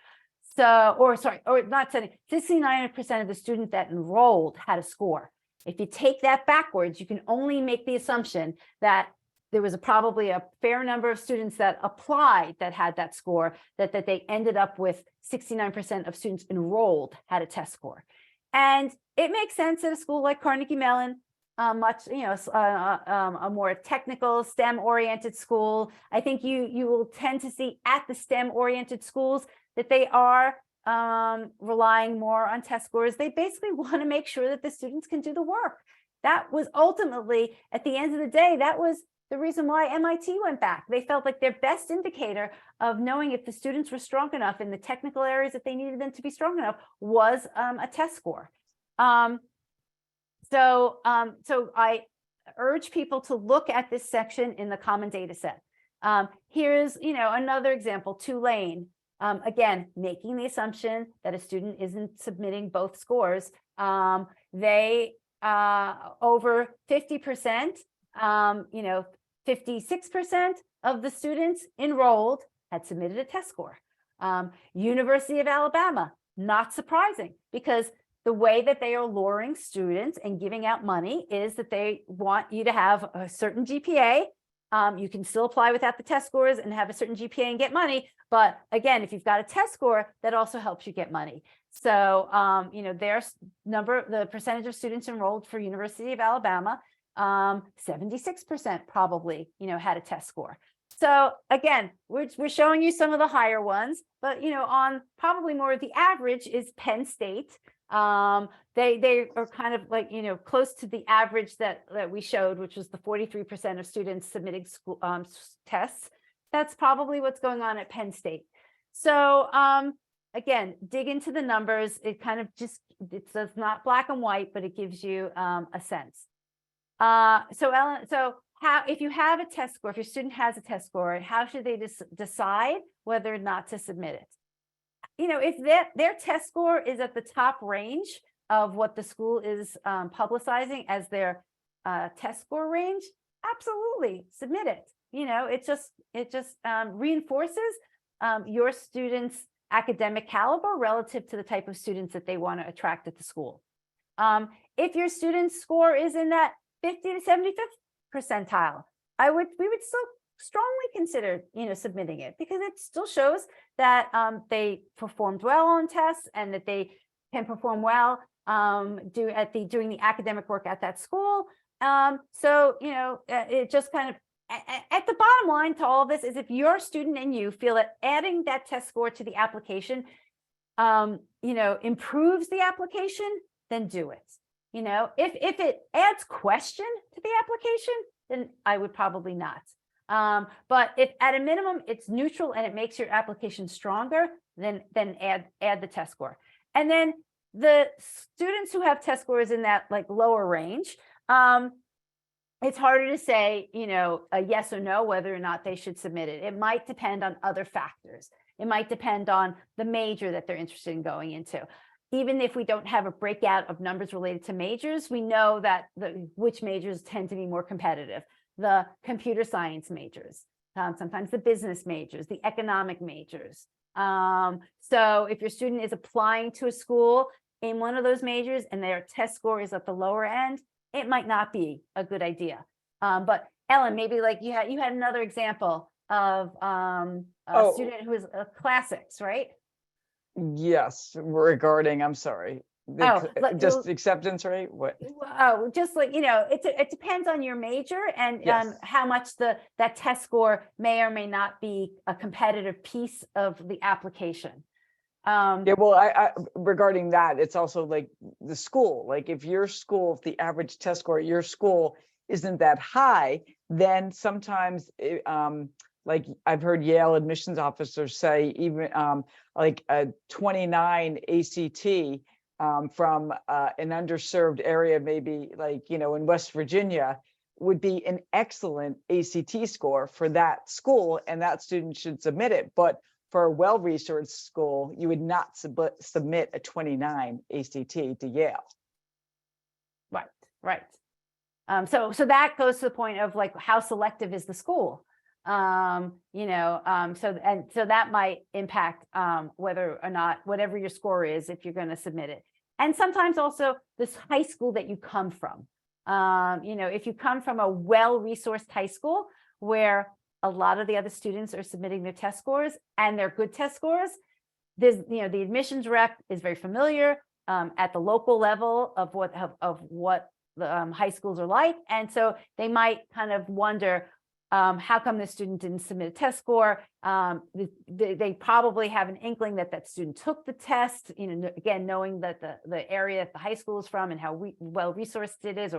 So, or not sending, 69% of the students that enrolled had a score. If you take that backwards, you can only make the assumption that there was probably a fair number of students that applied that had that score, that they ended up with 69% of students enrolled had a test score. And it makes sense at a school like Carnegie Mellon, a more technical STEM-oriented school. I think you will tend to see at the STEM-oriented schools that they are relying more on test scores. They basically want to make sure that the students can do the work. That was ultimately, at the end of the day, that was the reason why MIT went back. They felt like their best indicator of knowing if the students were strong enough in the technical areas that they needed them to be strong enough was a test score. So I urge people to look at this section in the common data set. Here's, another example, Tulane. Again, making the assumption that a student isn't submitting both scores. They over 50%, 56% of the students enrolled had submitted a test score. University of Alabama, not surprising, because the way that they are luring students and giving out money is that they want you to have a certain GPA. You can still apply without the test scores and have a certain GPA and get money. But again, if you've got a test score, that also helps you get money. So, the percentage of students enrolled for University of Alabama, 76% probably, had a test score. So again, we're showing you some of the higher ones, but, on probably more of the average is Penn State. They are kind of like, close to the average that we showed, which was the 43% of students submitting school tests. That's probably what's going on at Penn State. So again, dig into the numbers. It kind of it's not black and white, but it gives you a sense. So Ellen, if you have a test score, if your student has a test score, how should they decide whether or not to submit it? If their test score is at the top range of what the school is publicizing as their test score range, absolutely submit it. It just reinforces your students' academic caliber relative to the type of students that they want to attract at the school. If your student's score is in that 50 to 75th percentile, we would still strongly consider, submitting it, because it still shows that they performed well on tests and that they can perform well doing the academic work at that school. So, it just kind of, at the bottom line to all of this is, if your student and you feel that adding that test score to the application, improves the application, then do it. If it adds question to the application, then I would probably not. But if at a minimum it's neutral and it makes your application stronger, then add the test score. And then the students who have test scores in that like lower range, it's harder to say, a yes or no, whether or not they should submit it. It might depend on other factors. It might depend on the major that they're interested in going into. Even if we don't have a breakout of numbers related to majors, we know that which majors tend to be more competitive. The computer science majors, sometimes the business majors, the economic majors. So if your student is applying to a school in one of those majors and their test score is at the lower end, it might not be a good idea. But Ellen, maybe like you had another example of a student who is a classics, right? Yes, regarding, I'm sorry, just acceptance rate, what? Oh, just like, it depends on your major and Yes. how much that test score may or may not be a competitive piece of the application. Yeah, well, I regarding that, it's also like the school, like if the average test score at your school isn't that high, then sometimes like I've heard Yale admissions officers say even like a 29 ACT from an underserved area, maybe like, in West Virginia, would be an excellent ACT score for that school, and that student should submit it. But for a well-resourced school, you would not submit a 29 ACT to Yale. Right. So that goes to the point of like, how selective is the school? So that might impact whether or not, whatever your score is, if you're going to submit it. And sometimes also this high school that you come from. If you come from a well-resourced high school where a lot of the other students are submitting their test scores and they're good test scores, there's, the admissions rep is very familiar at the local level of what the high schools are like. And so they might kind of wonder, how come the student didn't submit a test score? They probably have an inkling that student took the test, again, knowing that the area that the high school is from and how well-resourced it is,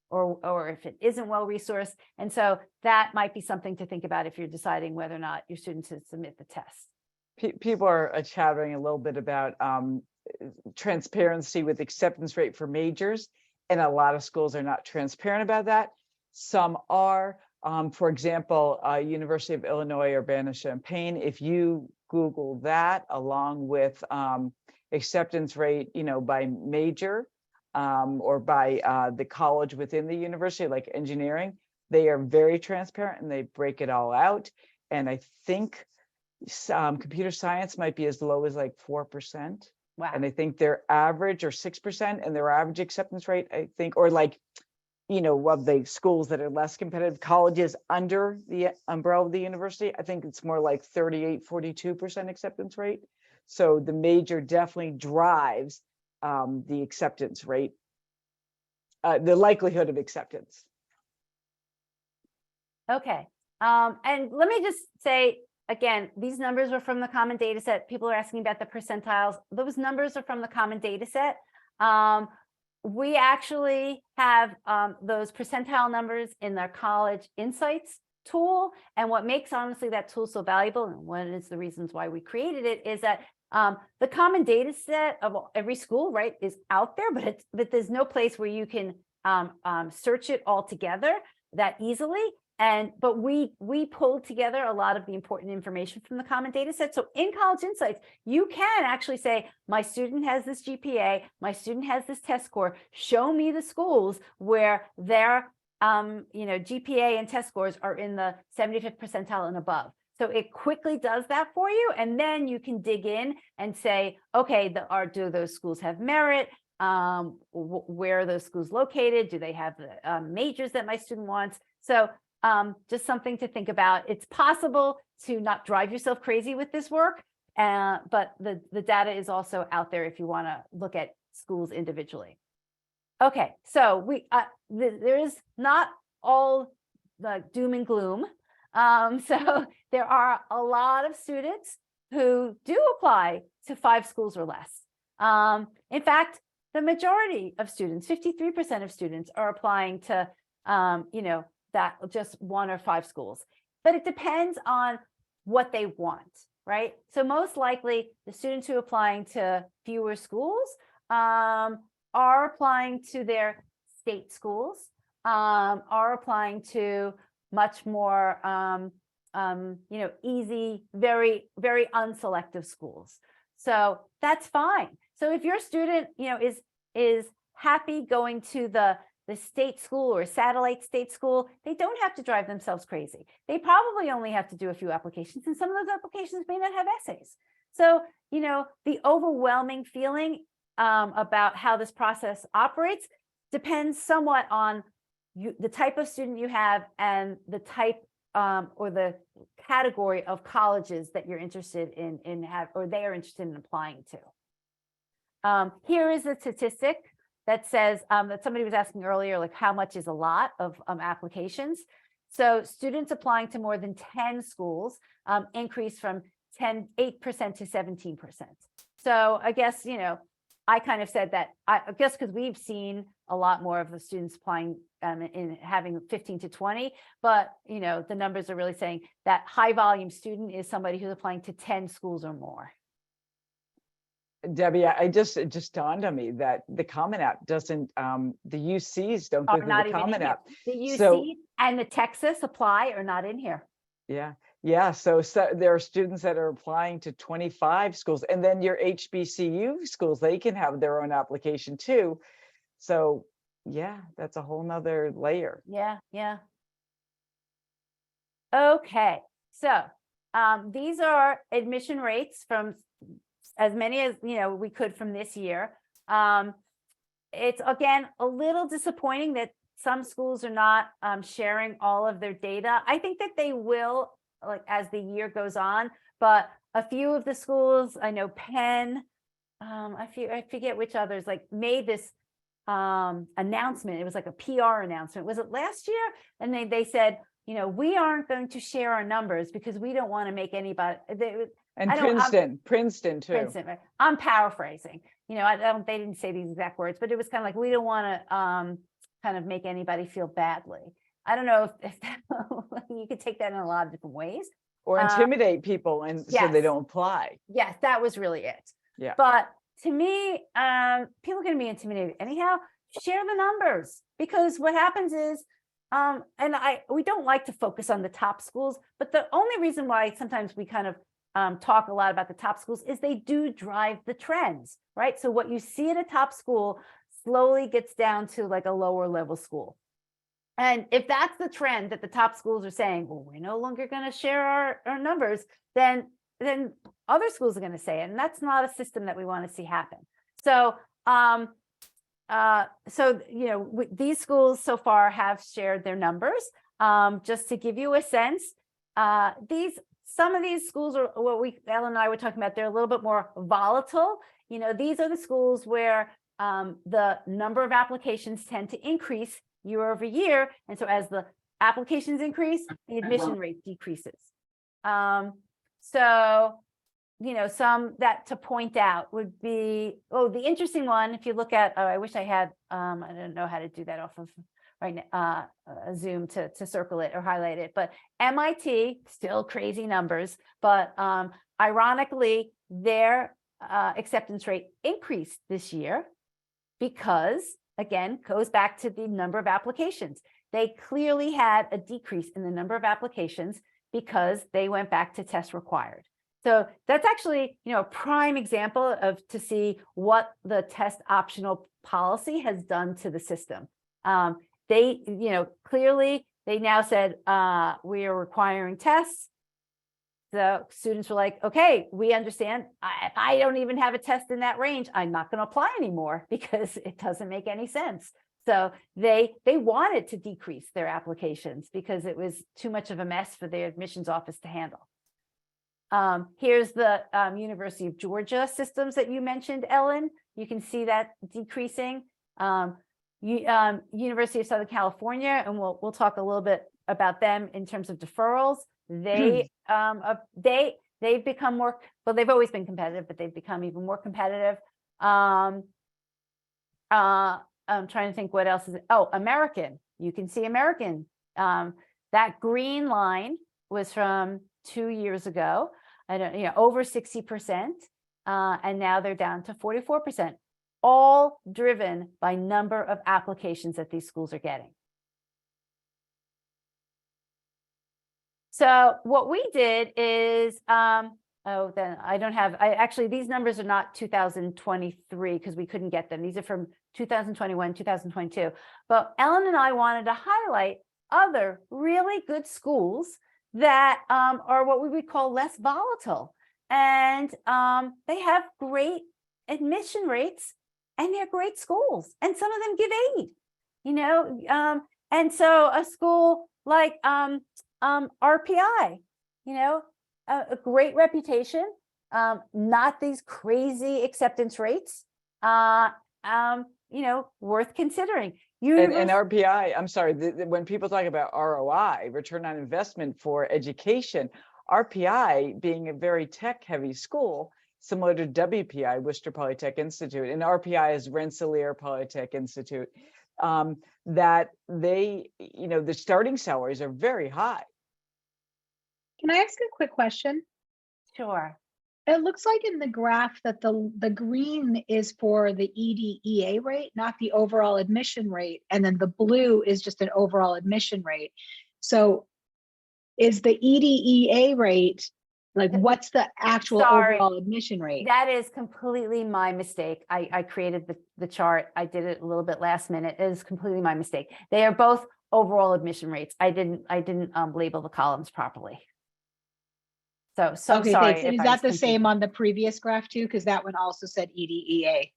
or if it isn't well-resourced. And so that might be something to think about if you're deciding whether or not your student should submit the test. People are chattering a little bit about transparency with acceptance rate for majors, and a lot of schools are not transparent about that. Some are. For example, University of Illinois Urbana-Champaign, if you Google that along with acceptance rate, by major or by the college within the university, like engineering, they are very transparent and they break it all out. And I think computer science might be as low as like 4%. Wow. And I think their average or 6%, and their average acceptance rate, I think, or like, of the schools that are less competitive, colleges under the umbrella of the university, I think it's more like 38-42% acceptance rate. So the major definitely drives the acceptance rate, the likelihood of acceptance. Okay. And let me just say, again, these numbers are from the common data set. People are asking about the percentiles. Those numbers are from the common data set. We actually have those percentile numbers in their College Insights tool. And what makes, honestly, that tool so valuable, and one is the reasons why we created it, is that the common data set of every school, right, is out there, but there's no place where you can search it all together that easily. But we pulled together a lot of the important information from the common data set. So in College Insights, you can actually say, my student has this GPA, my student has this test score, show me the schools where their GPA and test scores are in the 75th percentile and above. So it quickly does that for you. And then you can dig in and say, okay, do those schools have merit? Where are those schools located? Do they have the majors that my student wants? So just something to think about. It's possible to not drive yourself crazy with this work, but the data is also out there if you want to look at schools individually. Okay, so there is not all the doom and gloom. So there are a lot of students who do apply to 5 schools or less. In fact, the majority of students, 53% of students, are applying to, that just 1 or 5 schools. But it depends on what they want, right? So most likely, the students who are applying to fewer schools are applying to their state schools, are applying to much more, easy, very, very unselective schools. So that's fine. So if your student, is happy going to the state school or satellite state school, they don't have to drive themselves crazy. They probably only have to do a few applications, and some of those applications may not have essays. So, the overwhelming feeling about how this process operates depends somewhat on the type of student you have and the type or the category of colleges that you're interested in or they are interested in applying to. Here is a statistic that says that somebody was asking earlier, like how much is a lot of applications. So students applying to more than 10 schools increased from 8% to 17%. So I guess, I kind of said that, I guess because we've seen a lot more of the students applying in having 15 to 20, but the numbers are really saying that high volume student is somebody who's applying to 10 schools or more. Debbie, it just dawned on me that the Common App doesn't, the UCs don't go through Not the even in Common here. App. The UC So- and the Texas apply are not in here. Yeah. So there are students that are applying to 25 schools, and then your HBCU schools, they can have their own application too. So yeah, that's a whole nother layer. Yeah. Okay, so these are admission rates from as many as we could from this year. It's again a little disappointing that some schools are not sharing all of their data. I think that they will, like as the year goes on, but a few of the schools, I know Penn, I forget which others, like made this announcement. It was like a PR announcement. Was it last year? And they said, we aren't going to share our numbers because we don't want to make anybody. And Princeton too. Princeton, right? I'm paraphrasing. They didn't say these exact words, but it was kind of like, we don't want to kind of make anybody feel badly. I don't know if that, you could take that in a lot of different ways. Or intimidate people and so they yes. don't apply. Yes, that was really it. Yeah. But to me, people are going to be intimidated anyhow. Share the numbers, because what happens is, we don't like to focus on the top schools, but the only reason why sometimes we kind of talk a lot about the top schools is they do drive the trends, right? So what you see at a top school slowly gets down to like a lower level school. And if that's the trend that the top schools are saying, well, we're no longer going to share our numbers, then other schools are going to say it. And that's not a system that we want to see happen. So, these schools so far have shared their numbers. Just to give you a sense, some of these schools are what Ellen and I were talking about. They're a little bit more volatile. These are the schools where the number of applications tend to increase year over year. And so as the applications increase, the admission rate decreases. Some that to point out would be, the interesting one, if you look at, I wish I had, I don't know how to do that off of right now, Zoom to circle it or highlight it, but MIT, still crazy numbers, but ironically, their acceptance rate increased this year because, again, goes back to the number of applications. They clearly had a decrease in the number of applications because they went back to test required. So that's actually, a prime example to see what the test optional policy has done to the system. They, clearly they now said, we are requiring tests. The students were like, okay, we understand. If I don't even have a test in that range, I'm not going to apply anymore because it doesn't make any sense. So they wanted to decrease their applications because it was too much of a mess for their admissions office to handle. Here's the University of Georgia systems that you mentioned, Ellen. You can see that decreasing. University of Southern California, and we'll talk a little bit about them in terms of deferrals. They've become more, well, they've always been competitive, but they've become even more competitive. I'm trying to think what else is it. Oh, American. You can see American. That green line was from 2 years ago. I don't, over 60%, and now they're down to 44%. All driven by number of applications that these schools are getting. So what we did is, actually, these numbers are not 2023 because we couldn't get them. These are from 2021, 2022. But Ellen and I wanted to highlight other really good schools that are what we would call less volatile. And they have great admission rates and they're great schools. And some of them give aid, and so a school like RPI, a great reputation, not these crazy acceptance rates, worth considering. And RPI, I'm sorry, when people talk about ROI, return on investment for education, RPI being a very tech-heavy school, similar to WPI, Worcester Polytech Institute, and RPI is Rensselaer Polytech Institute, that they, the starting salaries are very high. Can I ask a quick question? Sure. It looks like in the graph that the green is for the EDEA rate, not the overall admission rate. And then the blue is just an overall admission rate. So is the EDEA rate, like what's the actual overall admission rate? That is completely my mistake. I created the chart. I did it a little bit last minute. It is completely my mistake. They are both overall admission rates. I didn't label the columns properly. So okay, sorry. Thanks. And is that the same on the previous graph too? Because that one also said EDEA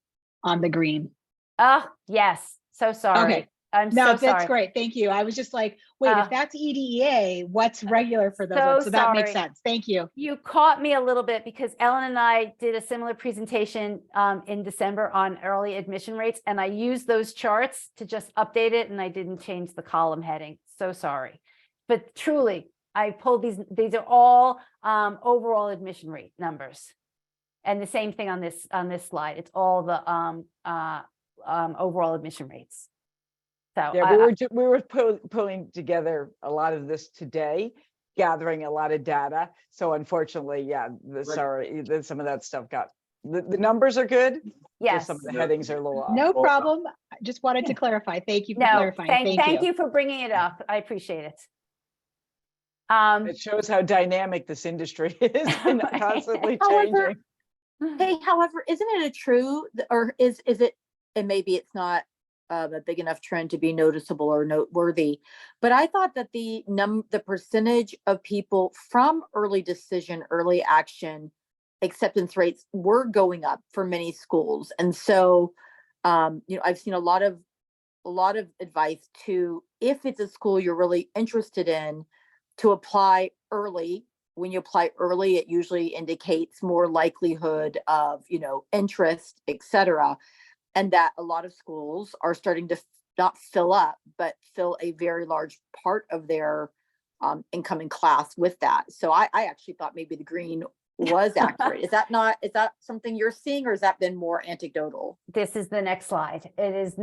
on the green. Oh, yes. So sorry. Okay. I'm no, so sorry. that's great. Thank you. I was just like, wait, if that's EDEA, what's regular for those ones? So that makes sense. Thank you. You caught me a little bit because Ellen and I did a similar presentation in December on early admission rates, and I used those charts to just update it, and I didn't change the column heading. So sorry. But truly, I pulled these are all overall admission rate numbers. And the same thing on this slide. It's all the overall admission rates. So yeah, we were pulling together a lot of this today, gathering a lot of data. So unfortunately, yeah, sorry, some of that stuff got, the numbers are good. Yes. Some of the headings are a little off. No problem. I just wanted to clarify. Thank you for clarifying. Thank you for bringing it up. I appreciate it. It shows how dynamic this industry is and constantly changing. However, isn't it a true, or is it, and maybe it's not a big enough trend to be noticeable or noteworthy, but I thought that the percentage of people from early decision, early action acceptance rates were going up for many schools. And so, I've seen a lot of advice to, if it's a school you're really interested in, to apply early. When you apply early, it usually indicates more likelihood of, interest, etc. And that a lot of schools are starting to not fill up, but fill a very large part of their incoming class with that. So I actually thought maybe the green was accurate. Is that something you're seeing, or has that been more anecdotal? This is the next slide. It is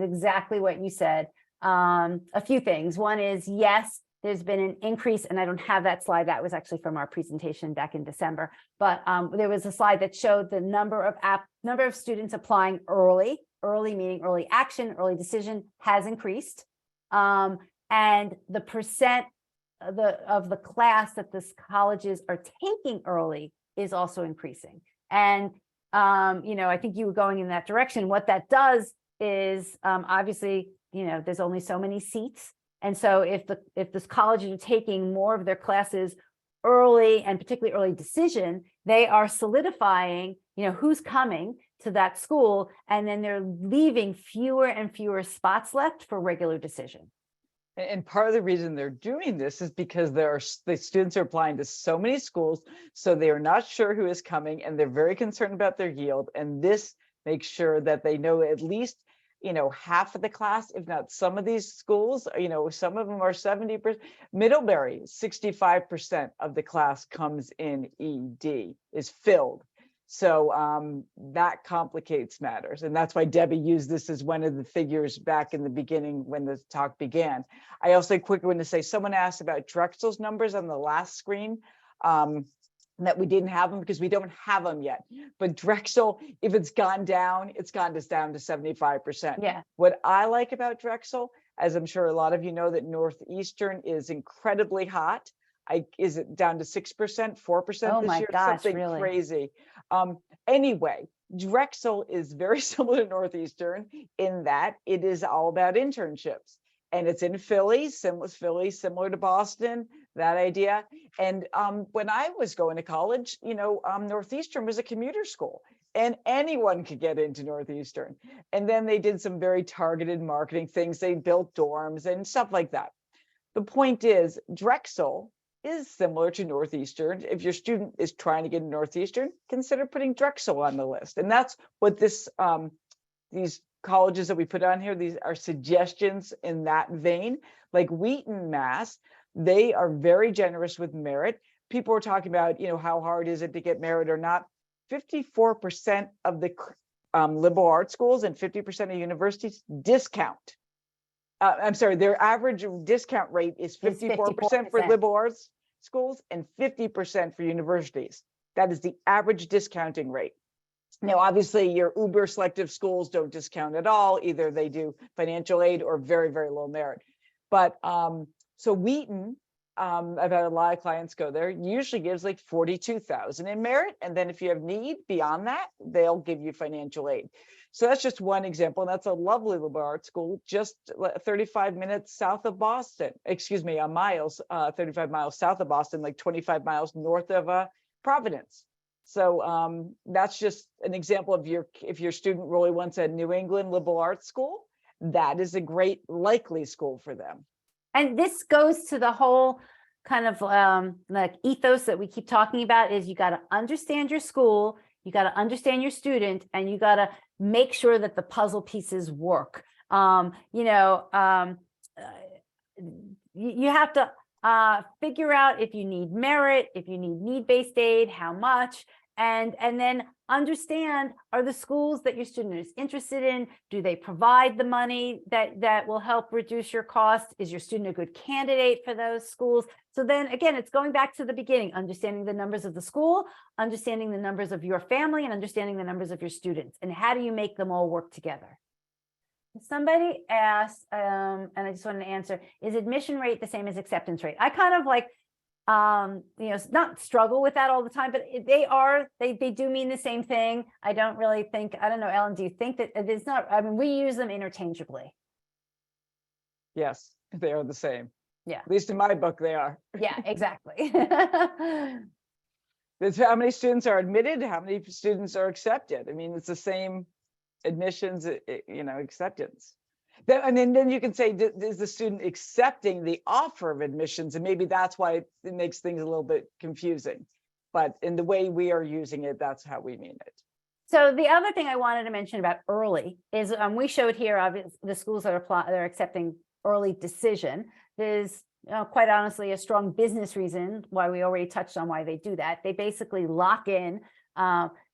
exactly what you said. A few things. One is, yes, there's been an increase, and I don't have that slide. That was actually from our presentation back in December. But there was a slide that showed the number of students applying early meaning early action, early decision has increased. And the percent of the class that the colleges are taking early is also increasing. And, I think you were going in that direction. What that does is obviously, there's only so many seats. And so if this colleges are taking more of their classes early, and particularly early decision, they are solidifying, who's coming to that school, and then they're leaving fewer and fewer spots left for regular decision. And part of the reason they're doing this is because the students are applying to so many schools, so they are not sure who is coming, and they're very concerned about their yield. And this makes sure that they know at least, half of the class, if not some of these schools, some of them are 70%. Middlebury, 65% of the class comes in ED, is filled. So that complicates matters. And that's why Debbie used this as one of the figures back in the beginning when the talk began. I also quickly want to say, someone asked about Drexel's numbers on the last screen, that we didn't have them because we don't have them yet. But Drexel, if it's gone down, it's gone down to 75%. Yeah. What I like about Drexel, as I'm sure a lot of you know, that Northeastern is incredibly hot. Is it down to 6%, 4% Oh this my year? gosh, Something really? crazy. Anyway, Drexel is very similar to Northeastern in that it is all about internships. And it's in Philly, similar to Boston, that idea. And when I was going to college, Northeastern was a commuter school, and anyone could get into Northeastern. And then they did some very targeted marketing things. They built dorms and stuff like that. The point is, Drexel is similar to Northeastern. If your student is trying to get into Northeastern, consider putting Drexel on the list. And that's what these colleges that we put on here, these are suggestions in that vein. Like Wheaton, Mass, they are very generous with merit. People are talking about, how hard is it to get merit or not. 54% of the liberal arts schools and 50% of universities discount. I'm sorry, their average discount rate is 54% for liberal arts schools and 50% for universities. That is the average discounting rate. Now, obviously, your uber selective schools don't discount at all. Either they do financial aid or very, very low merit. But so Wheaton, I've had a lot of clients go there, usually gives like $42,000 in merit. And then if you have need beyond that, they'll give you financial aid. So that's just one example. And that's a lovely liberal arts school, just 35 minutes south of Boston, miles, 35 miles south of Boston, like 25 miles north of Providence. So that's just an example of if your student really wants a New England liberal arts school, that is a great likely school for them. And this goes to the whole kind of like ethos that we keep talking about is you got to understand your school, you got to understand your student, and you got to make sure that the puzzle pieces work. You have to figure out if you need merit, if you need need-based aid, how much, and then understand, are the schools that your student is interested in, do they provide the money that will help reduce your cost? Is your student a good candidate for those schools? So then again, it's going back to the beginning, understanding the numbers of the school, understanding the numbers of your family, and understanding the numbers of your students, and how do you make them all work together? Somebody asked, and I just wanted to answer, is admission rate the same as acceptance rate? I kind of like, not struggle with that all the time, but they do mean the same thing. I don't really think, I don't know, Ellen, do you think that it is not? I mean, we use them interchangeably. Yes, they are the same. Yeah. At least in my book, they are. Yeah, exactly. It's how many students are admitted, how many students are accepted. I mean, it's the same admissions, acceptance. And then you can say, is the student accepting the offer of admissions? And maybe that's why it makes things a little bit confusing. But in the way we are using it, that's how we mean it. So the other thing I wanted to mention about early is we showed here the schools that are accepting early decision. There's quite honestly a strong business reason why we already touched on why they do that. They basically lock in.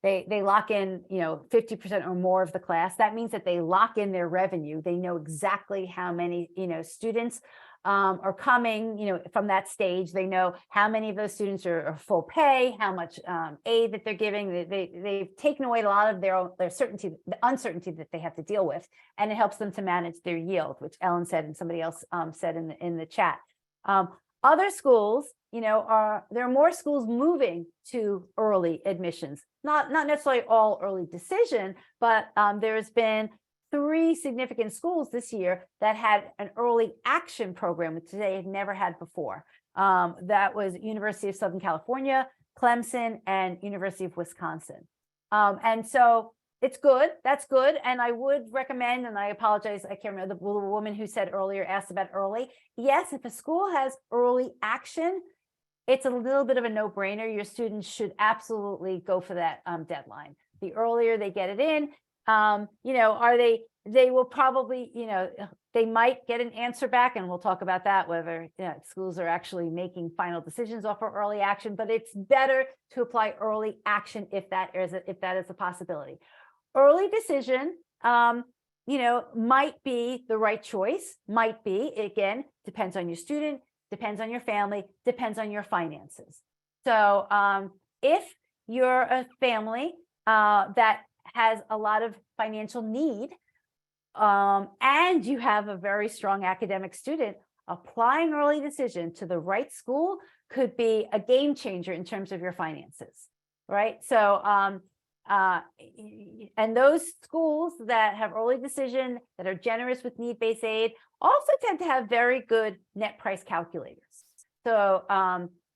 They lock in, 50% or more of the class. That means that they lock in their revenue. They know exactly how many, students are coming, from that stage. They know how many of those students are full pay, how much aid that they're giving. They've taken away a lot of their certainty, the uncertainty that they have to deal with, and it helps them to manage their yield, which Ellen said and somebody else said in the chat. Other schools, there are more schools moving to early admissions, not necessarily all early decision, but there's been 3 significant schools this year that had an early action program, which they had never had before. That was University of Southern California, Clemson, and University of Wisconsin. And so it's good. That's good. And I would recommend, and I apologize, I can't remember the woman who said earlier, asked about early. Yes, if a school has early action, it's a little bit of a no-brainer. Your students should absolutely go for that deadline. The earlier they get it in, you know, they will probably, you know, they might get an answer back, and we'll talk about that, whether schools are actually making final decisions off of early action, but it's better to apply early action if that is a possibility. Early decision, you know, might be the right choice, might be, again, depends on your student, depends on your family, depends on your finances. So if you're a family that has a lot of financial need, and you have a very strong academic student, applying early decision to the right school could be a game changer in terms of your finances, right? So, and those schools that have early decision, that are generous with need-based aid, also tend to have very good net price calculators. So,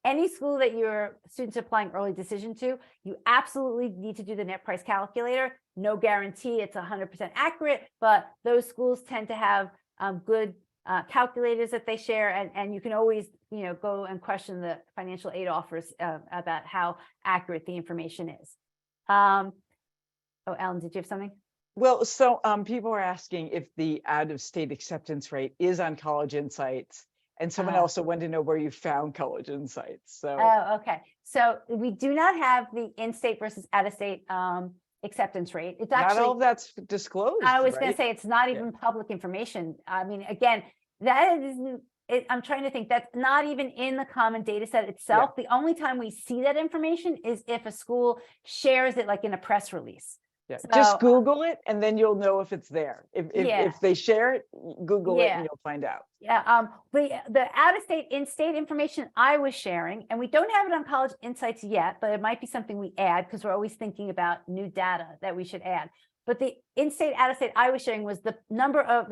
any school that your students are applying early decision to, you absolutely need to do the net price calculator. No guarantee it's 100% accurate, but those schools tend to have good calculators that they share, and you can always, you know, go and question the financial aid offers about how accurate the information is. Oh, Ellen, did you have something? Well, so people are asking if the out-of-state acceptance rate is on College Insights. And someone also wanted to know where you found College Insights. So, oh, okay. So we do not have the in-state versus out-of-state acceptance rate. It's actually, not all of that's disclosed. I was going right? to say, it's not even public information. I mean, again, that is, I'm trying to think, that's not even in the common data set itself. The only time we see that information is if a school shares it, like in a press release. Yeah, So, just Google it and then you'll know if it's there. Yeah. If they share it, Google it Yeah. and you'll find out. Yeah, the out-of-state, in-state information I was sharing, and we don't have it on College Insights yet, but it might be something we add because we're always thinking about new data that we should add. But the in-state, out-of-state I was sharing was the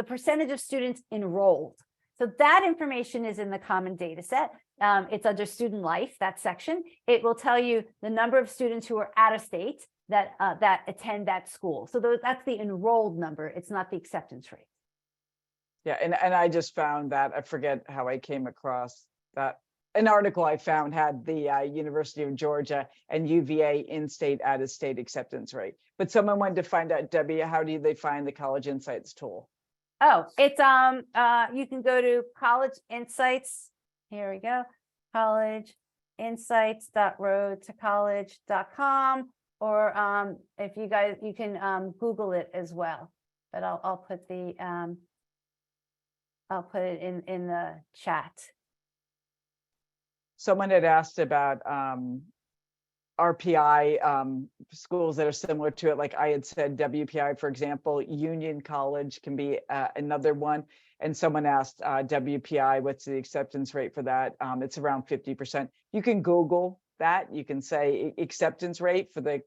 percentage of students enrolled. So that information is in the common data set. It's under student life, that section. It will tell you the number of students who are out of state that attend that school. So that's the enrolled number. It's not the acceptance rate. Yeah, and I just found that, I forget how I came across that. An article I found had the University of Georgia and UVA in-state, out-of-state acceptance rate. But someone wanted to find out, Debbie, how do they find the College Insights tool? Oh, it's you can go to College Insights. Here we go. collegeinsights.roadtocollege.com, or if you guys, you can Google it as well. But I'll put the I'll put it in the chat. Someone had asked about RPI schools that are similar to it. Like I had said, WPI, for example, Union College can be another one. And someone asked WPI, what's the acceptance rate for that? It's around 50%. You can Google that. You can say acceptance rate for the,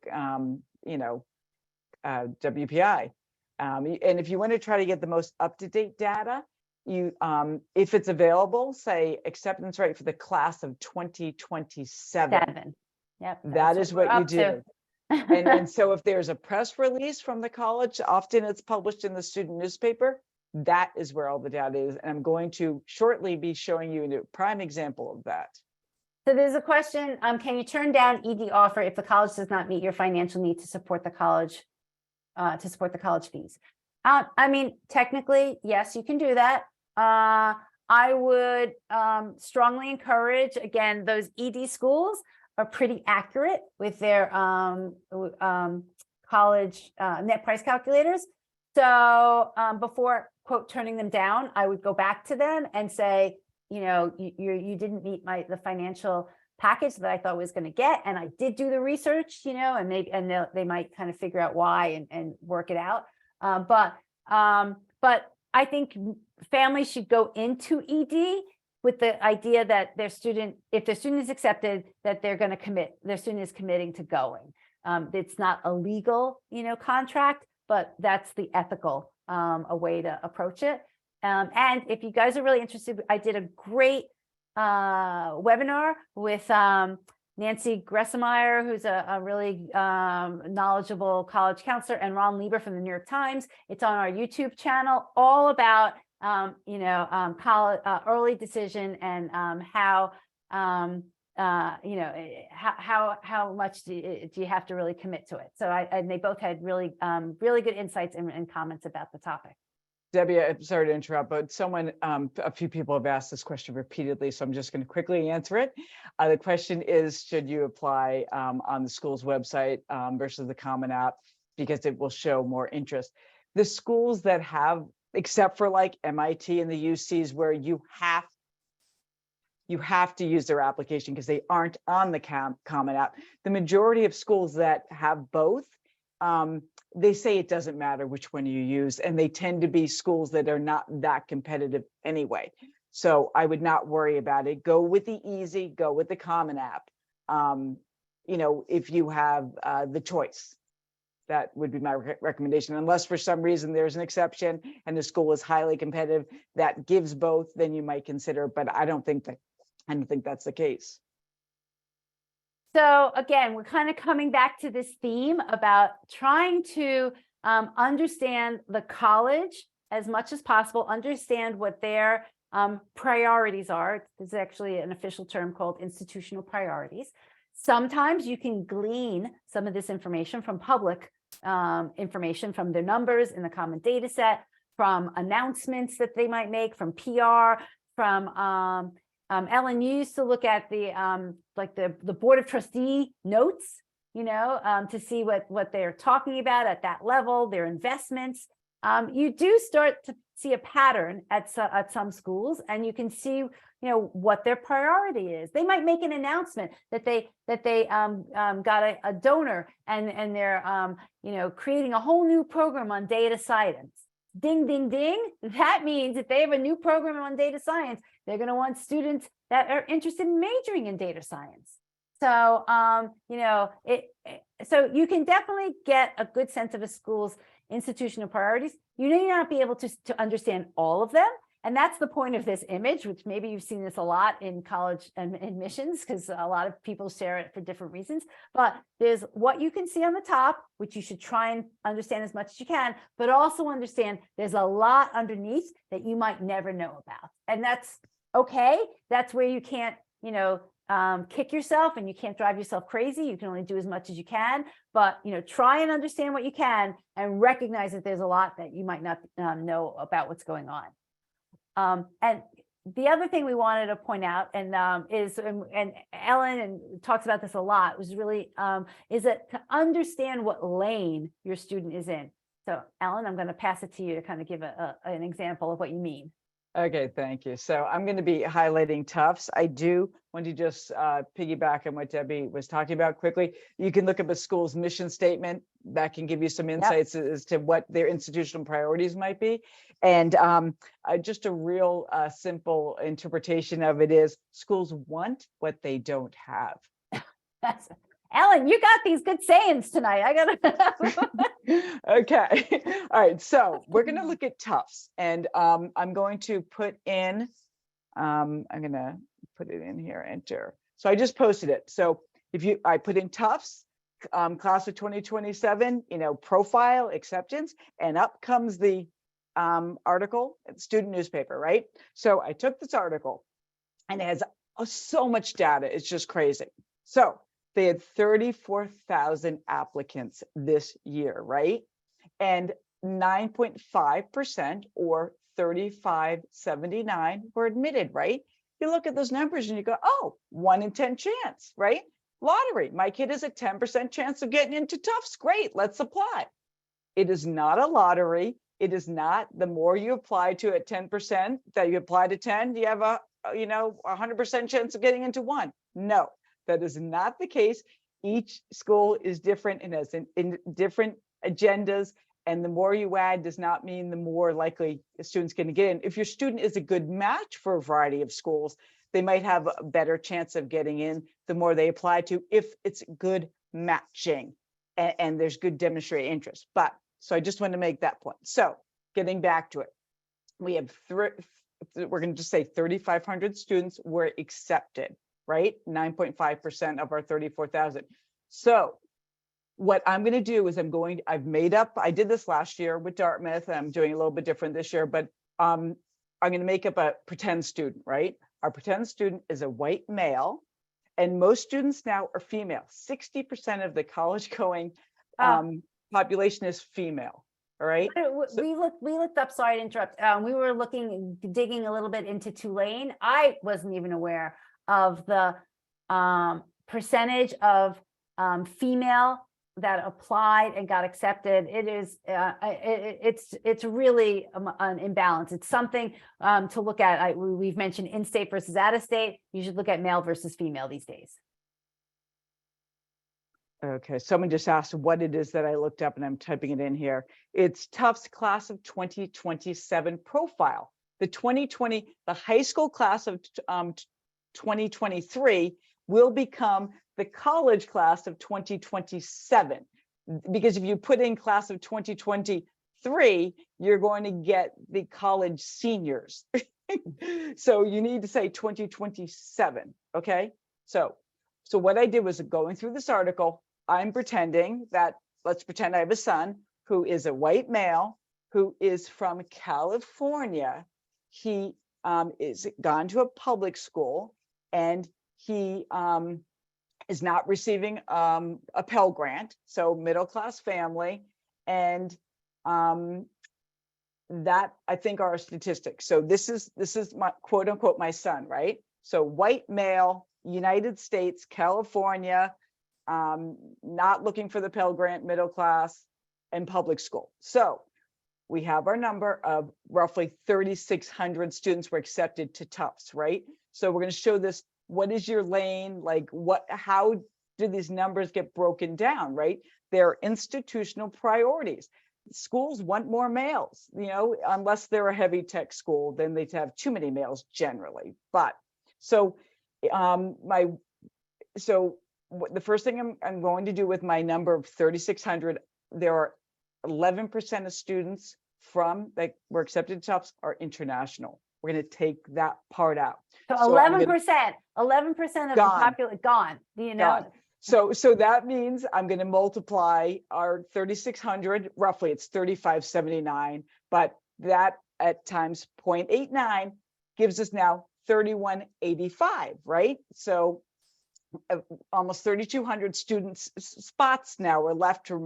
WPI. And if you want to try to get the most up-to-date data, you if it's available, say acceptance rate for the class of 2027. Yep, That is what you do. and And so if there's a press release from the college, often it's published in the student newspaper. That is where all the data is. And I'm going to shortly be showing you a prime example of that. So there's a question, can you turn down ED offer if the college does not meet your financial need to support the college fees? I mean, technically, yes, you can do that. I would strongly encourage, again, those ED schools are pretty accurate with their college net price calculators. So before, quote, turning them down, I would go back to them and say, you know, you didn't meet the financial package that I thought I was going to get. And I did do the research, you know, and they might kind of figure out why and work it out. But I think families should go into ED with the idea that if their student is accepted, that they're going to commit, their student is committing to going. It's not a legal, contract, but that's the ethical a way to approach it. And if you guys are really interested, I did a great webinar with Nancy Gressemeyer, who's a really knowledgeable college counselor, and Ron Lieber from the New York Times. It's on our YouTube channel, all about college early decision and how how much do you have to really commit to it. So and they both had really really good insights and comments about the topic. Debbie, I'm sorry to interrupt, but someone, a few people have asked this question repeatedly, so I'm just going to quickly answer it. The question is, should you apply on the school's website versus the Common App, because it will show more interest. The schools that have, except for like MIT and the UCs, where you have to use their application because they aren't on the Common App. The majority of schools that have both, they say it doesn't matter which one you use, and they tend to be schools that are not that competitive anyway. So I would not worry about it. Go with the easy, go with the Common App. If you have the choice, that would be my recommendation. Unless for some reason there's an exception and the school is highly competitive that gives both, then you might consider, but I don't think that's the case. So again, we're kind of coming back to this theme about trying to understand the college as much as possible, understand what their priorities are. There's actually an official term called institutional priorities. Sometimes you can glean some of this information from public information, from their numbers in the common data set, from announcements that they might make, from PR, from Ellen, you used to look at the board of trustee notes, to see what they're talking about at that level, their investments. You do start to see a pattern at some schools, and you can see, what their priority is. They might make an announcement that they got a donor and they're creating a whole new program on data science. Ding, ding, ding. That means if they have a new program on data science, they're going to want students that are interested in majoring in data science. So, so you can definitely get a good sense of a school's institutional priorities. You may not be able to understand all of them. And that's the point of this image, which maybe you've seen this a lot in college admissions, because a lot of people share it for different reasons. But there's what you can see on the top, which you should try and understand as much as you can, but also understand there's a lot underneath that you might never know about. And that's okay. That's where you can't, kick yourself and you can't drive yourself crazy. You can only do as much as you can, but, try and understand what you can and recognize that there's a lot that you might not know about what's going on. And the other thing we wanted to point out, and Ellen talks about this a lot, was really is that to understand what lane your student is in. So Ellen, I'm going to pass it to you to kind of give an example of what you mean. Okay, thank you. So I'm going to be highlighting Tufts. I do want to just piggyback on what Debbie was talking about quickly. You can look up a school's mission statement. That can give you some insights as to what their institutional priorities might be. And just a real simple interpretation of it is schools want what they don't have. Ellen, you got these good sayings tonight. I gotta. Okay. All right. So we're going to look at Tufts, and I'm going to put in, I'm going to put it in here, enter. So I just posted it. So I put in Tufts, class of 2027, profile, acceptance, and up comes the article, student newspaper, right? So I took this article and it has so much data. It's just crazy. So they had 34,000 applicants this year, right? And 9.5% or 3,579 were admitted, right? You look at those numbers and you go, oh, 1 in 10 chance, right? Lottery. My kid has a 10% chance of getting into Tufts. Great, let's apply. It is not a lottery. It is not the more you apply to at 10%, that you apply to 10, you have a 100% chance of getting into 1. No, that is not the case. Each school is different and has in different agendas. And the more you add does not mean the more likely a student's going to get in. If your student is a good match for a variety of schools, they might have a better chance of getting in the more they apply to, if it's good matching and there's good demonstrated interest. But so I just want to make that point. So getting back to it, we have we're going to just say 3,500 students were accepted. right? 9.5% of our 34,000. So what I'm going to do is I did this last year with Dartmouth. I'm doing a little bit different this year, but I'm going to make up a pretend student, right? Our pretend student is a white male, and most students now are female. 60% of the college going population is female. All right. So, We looked up, sorry to interrupt. We were digging a little bit into Tulane. I wasn't even aware of the percentage of female that applied and got accepted. It is it's really an imbalance. It's something to look at. We've mentioned in-state versus out-of-state. You should look at male versus female these days. okay, someone just asked what it is that I looked up, and I'm typing it in here. It's Tufts class of 2027 profile. The high school class of 2023 will become the college class of 2027. Because if you put in class of 2023, you're going to get the college seniors. So you need to say 2027, okay? So what I did was going through this article, I'm pretending that, let's pretend I have a son who is a white male, who is from California. He is gone to a public school, and he is not receiving a Pell Grant, so middle-class family, and that I think are our statistics. So this is my quote unquote my son, right? So white male, United States, California, not looking for the Pell Grant, middle class, and public school. So we have our number of roughly 3,600 students were accepted to Tufts, right? So we're going to show this. What is your lane? Like how do these numbers get broken down, right? They're institutional priorities. Schools want more males, unless they're a heavy tech school, then they have too many males generally. But so the first thing I'm going to do with my number of 3,600, there are 11% of students that were accepted to Tufts are international. We're going to take that part out. So 11% of the population gone. Gone. So that means I'm going to multiply our 3,600, roughly it's 3,579, but that at times 0.89 gives us now 3,185, right? So almost 3,200 students spots now are left for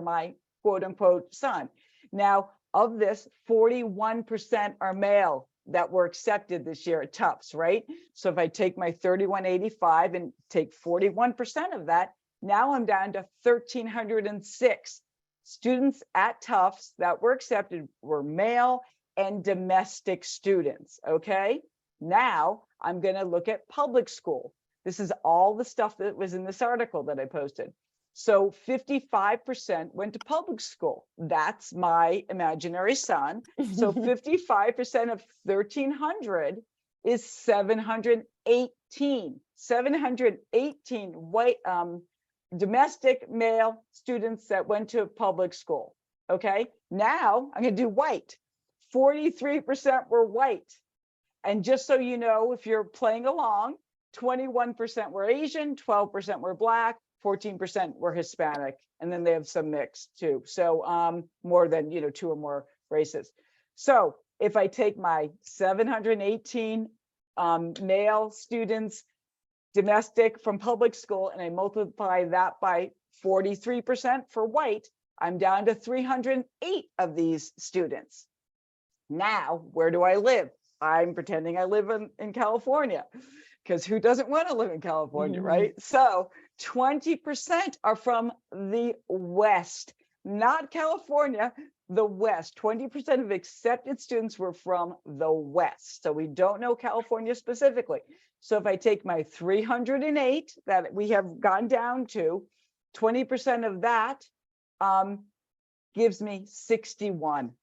my quote unquote son. Now of this, 41% are male that were accepted this year at Tufts, right? So if I take my 3,185 and take 41% of that, now I'm down to 1,306 students at Tufts that were accepted were male and domestic students, okay? Now I'm gonna look at public school. This is all the stuff that was in this article that I posted. So 55% went to public school. That's my imaginary son. So 55% of 1,300 is 718. 718 white domestic male students that went to public school. Okay, now I'm going to do white. 43% were white. And just so you know, if you're playing along, 21% were Asian, 12% were Black, 14% were Hispanic, and then they have some mix too. So more than, 2 or more races. So if I take my 718 male students, domestic from public school, and I multiply that by 43% for white, I'm down to 308 of these students. Now, where do I live? I'm pretending I live in California, because who doesn't want to live in California, right? So 20% are from the West, not California, the West. 20% of accepted students were from the West. So we don't know California specifically. So if I take my 308 that we have gone down to, 20% of that gives me 61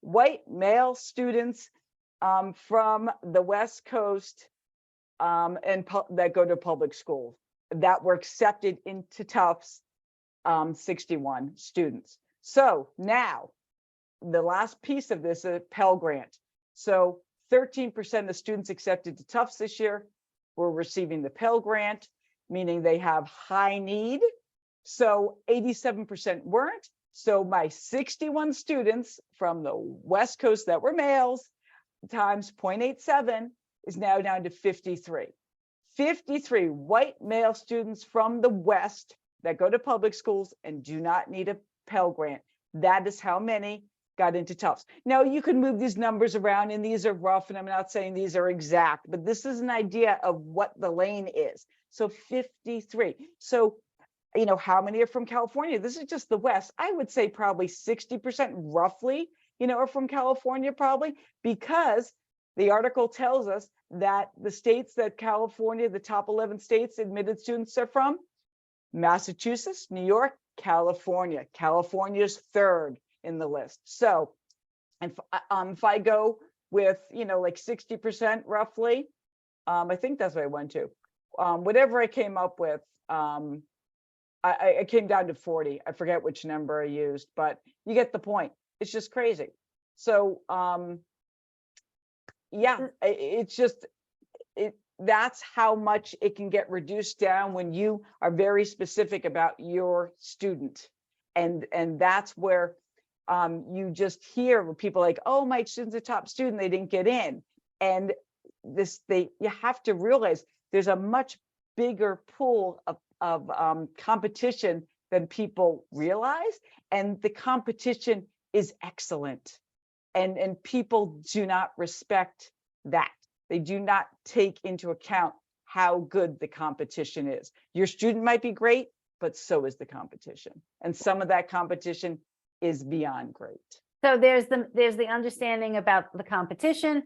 white male students from the West Coast and that go to public school that were accepted into Tufts, 61 students. So now the last piece of this is a Pell Grant. So 13% of students accepted to Tufts this year were receiving the Pell Grant, meaning they have high need. So 87% weren't. So my 61 students from the West Coast that were males times 0.87 is now down to 53. 53 white male students from the West that go to public schools and do not need a Pell Grant. That is how many got into Tufts. Now you can move these numbers around, and these are rough, and I'm not saying these are exact, but this is an idea of what the lane is. So 53. So, you know, how many are from California? This is just the West. I would say probably 60% roughly, you know, are from California probably, because the article tells us that the states that California, the top 11 states admitted students are from: Massachusetts, New York, California. California's third in the list. So, and if I go with, you know, like 60% roughly, I think that's what I went to. Whatever I came up with, I came down to 40. I forget which number I used, but you get the point. It's just crazy. So, yeah, it's just, that's how much it can get reduced down when you are very specific about your student. And that's where you just hear people like, oh, my student's a top student, they didn't get in. And you have to realize there's a much bigger pool of competition than people realize. And the competition is excellent. And people do not respect that. They do not take into account how good the competition is. Your student might be great, but so is the competition. And some of that competition is beyond great. So there's the understanding about the competition,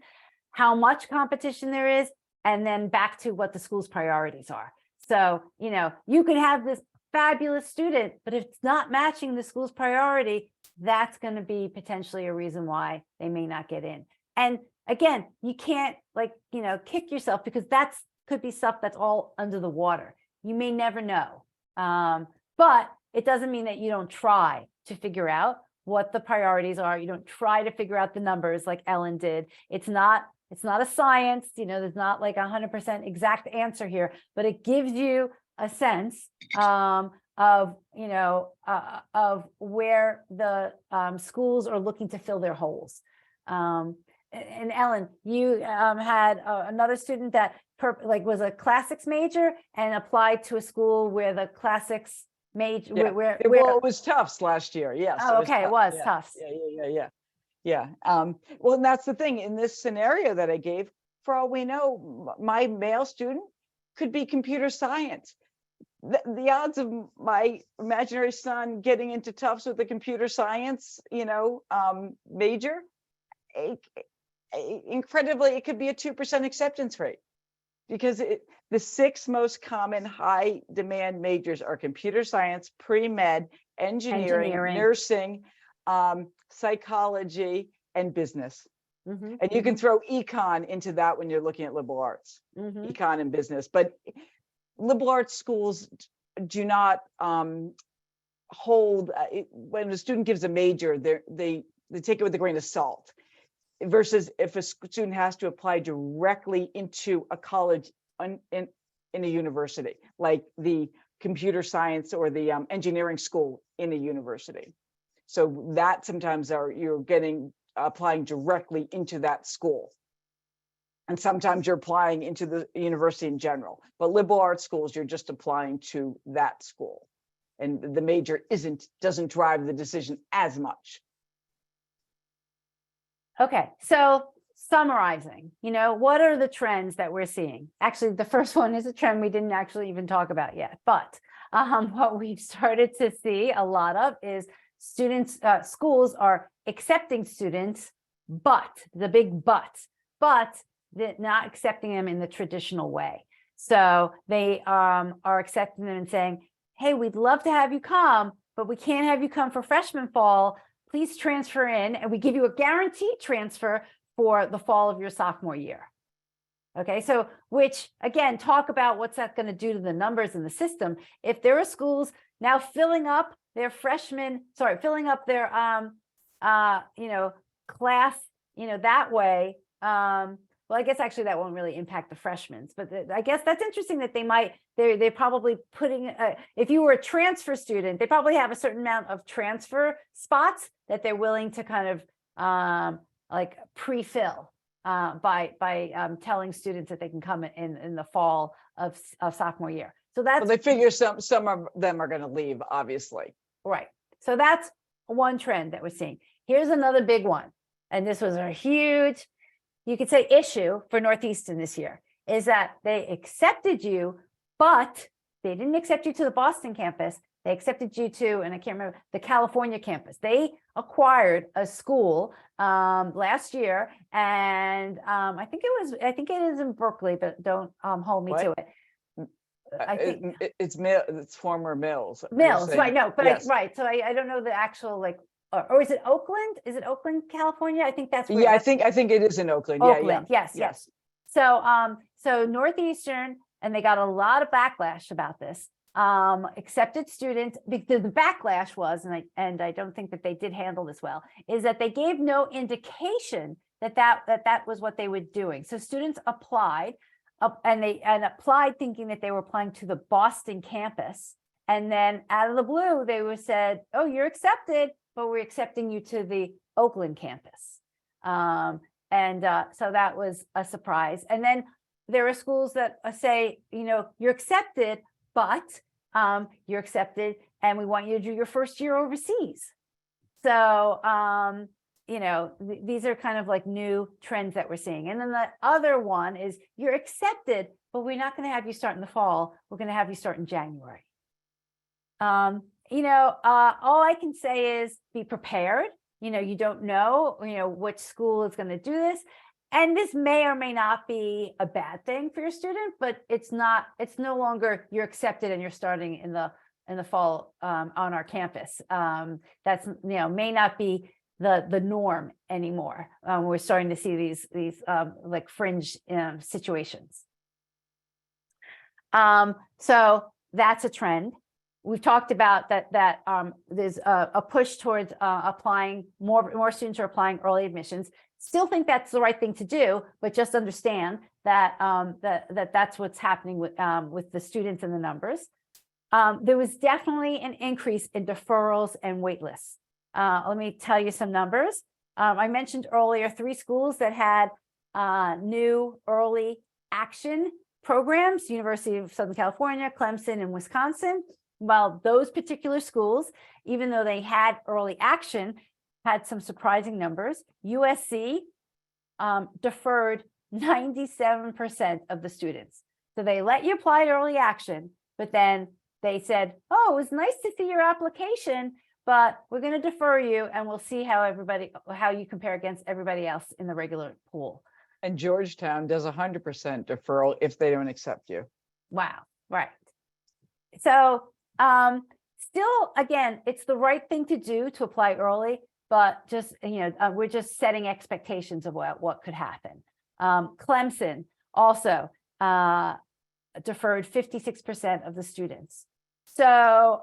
how much competition there is, and then back to what the school's priorities are. So, you know, you could have this fabulous student, but if it's not matching the school's priority, that's going to be potentially a reason why they may not get in. And again, you can't, like, you know, kick yourself, because that's could be stuff that's all under the water. You may never know. But it doesn't mean that you don't try to figure out what the priorities are. You don't try to figure out the numbers like Ellen did. It's not a science, you know, there's not like 100% exact answer here, but it gives you a sense of, you know, of where the schools are looking to fill their holes. And Ellen, you had another student that was a classics major and applied to a school where the classics major, Yeah. where Well, it was Tufts last year. Yes. oh, okay, it was yeah. Tufts. Yeah. Well, and that's the thing in this scenario that I gave. For all we know, my male student could be computer science. The odds of my imaginary son getting into Tufts with a computer science, you know, major, incredibly, it could be a 2% acceptance rate, because the 6 most common high demand majors are computer science, pre-med, engineering, nursing, psychology, and business. And you can throw econ into that when you're looking at liberal arts, econ and business. But liberal arts schools do not hold, when a student gives a major, they take it with a grain of salt, versus if a student has to apply directly into a college in a university, like the computer science or the engineering school in a university. So that sometimes you're applying directly into that school. And sometimes you're applying into the university in general, but liberal arts schools, you're just applying to that school. And the major doesn't drive the decision as much. Okay, so summarizing, you know, what are the trends that we're seeing? Actually, the first one is a trend we didn't actually even talk about yet, but what we've started to see a lot of is schools are accepting students, but the big but they're not accepting them in the traditional way. So they are accepting them and saying, hey, we'd love to have you come, but we can't have you come for freshman fall. Please transfer in, and we give you a guaranteed transfer for the fall of your sophomore year. Okay, so which again, talk about what's that going to do to the numbers in the system. If there are schools now filling up their filling up their you know, class, you know, that way, well, I guess actually that won't really impact the freshmen, but I guess that's interesting that they're probably putting, if you were a transfer student, they probably have a certain amount of transfer spots that they're willing to kind of like pre-fill by telling students that they can come in the fall of sophomore year. So that's Well, they figure some of them are going to leave, obviously. right. So that's one trend that we're seeing. Here's another big one. And this was a huge, you could say, issue for Northeastern this year, is that they accepted you, but they didn't accept you to the Boston campus. They accepted you to, and I can't remember, the California campus. They acquired a school last year, and I think it is in Berkeley, but don't hold me to it. I think It's former Mills. Mills, right? No, but yes. right. So I don't know the actual like, or is it Oakland? Is it Oakland, California? I think that's where Yeah, I think it is in Oakland. Oakland. Yeah, Yes. So Northeastern, and they got a lot of backlash about this. Accepted students, because the backlash was, and I don't think that they did handle this well, is that they gave no indication that was what they were doing. So students applied and applied thinking that they were applying to the Boston campus. And then out of the blue, they were said, oh, you're accepted, but we're accepting you to the Oakland campus. So that was a surprise. And then there are schools that say, you're accepted, but you're accepted and we want you to do your first year overseas. So, these are kind of like new trends that we're seeing. And then the other one is you're accepted, but we're not going to have you start in the fall. We're going to have you start in January. All I can say is be prepared. You don't know, which school is going to do this. And this may or may not be a bad thing for your student, but it's no longer you're accepted and you're starting in the fall on our campus. That's, may not be the norm anymore. We're starting to see these like fringe situations. So that's a trend. We've talked about that there's a push towards applying more students are applying early admissions. Still think that's the right thing to do, but just understand that that's what's happening with the students and the numbers. There was definitely an increase in deferrals and wait lists. Let me tell you some numbers. I mentioned earlier 3 schools that had new early action programs: University of Southern California, Clemson, and Wisconsin. Well, those particular schools, even though they had early action, had some surprising numbers. USC deferred 97% of the students. So they let you apply to early action, but then they said, oh, it was nice to see your application, but we're going to defer you and we'll see how you compare against everybody else in the regular pool. And Georgetown does 100% deferral if they don't accept you. Wow. Right. So still, again, it's the right thing to do to apply early, but just, we're just setting expectations of what could happen. Clemson also deferred 56% of the students. So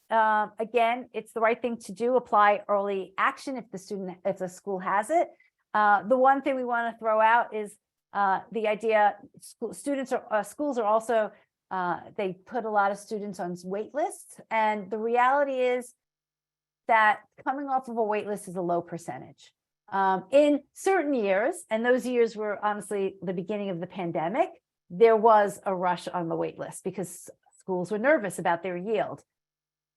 again, it's the right thing to do, apply early action if the school has it. The one thing we want to throw out is the idea schools are also they put a lot of students on wait lists, and the reality is that coming off of a wait list is a low percentage. In certain years, and those years were honestly the beginning of the pandemic, there was a rush on the wait list because schools were nervous about their yield.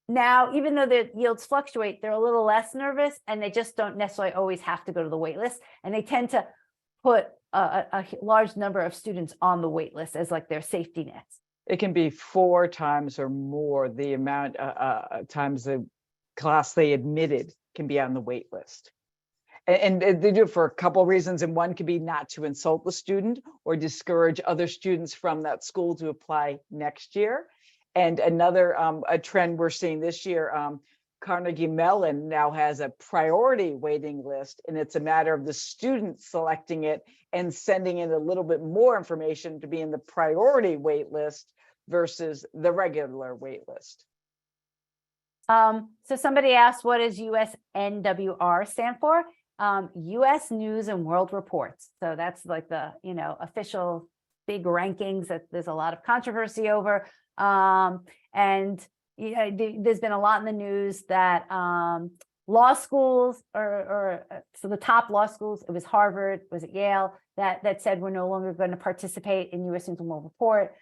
Now, even though the yields fluctuate, they're a little less nervous, and they just don't necessarily always have to go to the wait list, and they tend to put a large number of students on the wait list as like their safety nets. It can be 4 times or more the amount times the class they admitted can be on the wait list. And they do it for a couple of reasons. And one could be not to insult the student or discourage other students from that school to apply next year. And another a trend we're seeing this year, Carnegie Mellon now has a priority waiting list, and it's a matter of the student selecting it and sending in a little bit more information to be in the priority wait list versus the regular wait list. So somebody asked, what does USNWR stand for? US News and World Reports. So that's like the, official big rankings that there's a lot of controversy over. And there's been a lot in the news that law schools so the top law schools, it was Harvard, was it Yale, that said we're no longer going to participate in US News and World Report.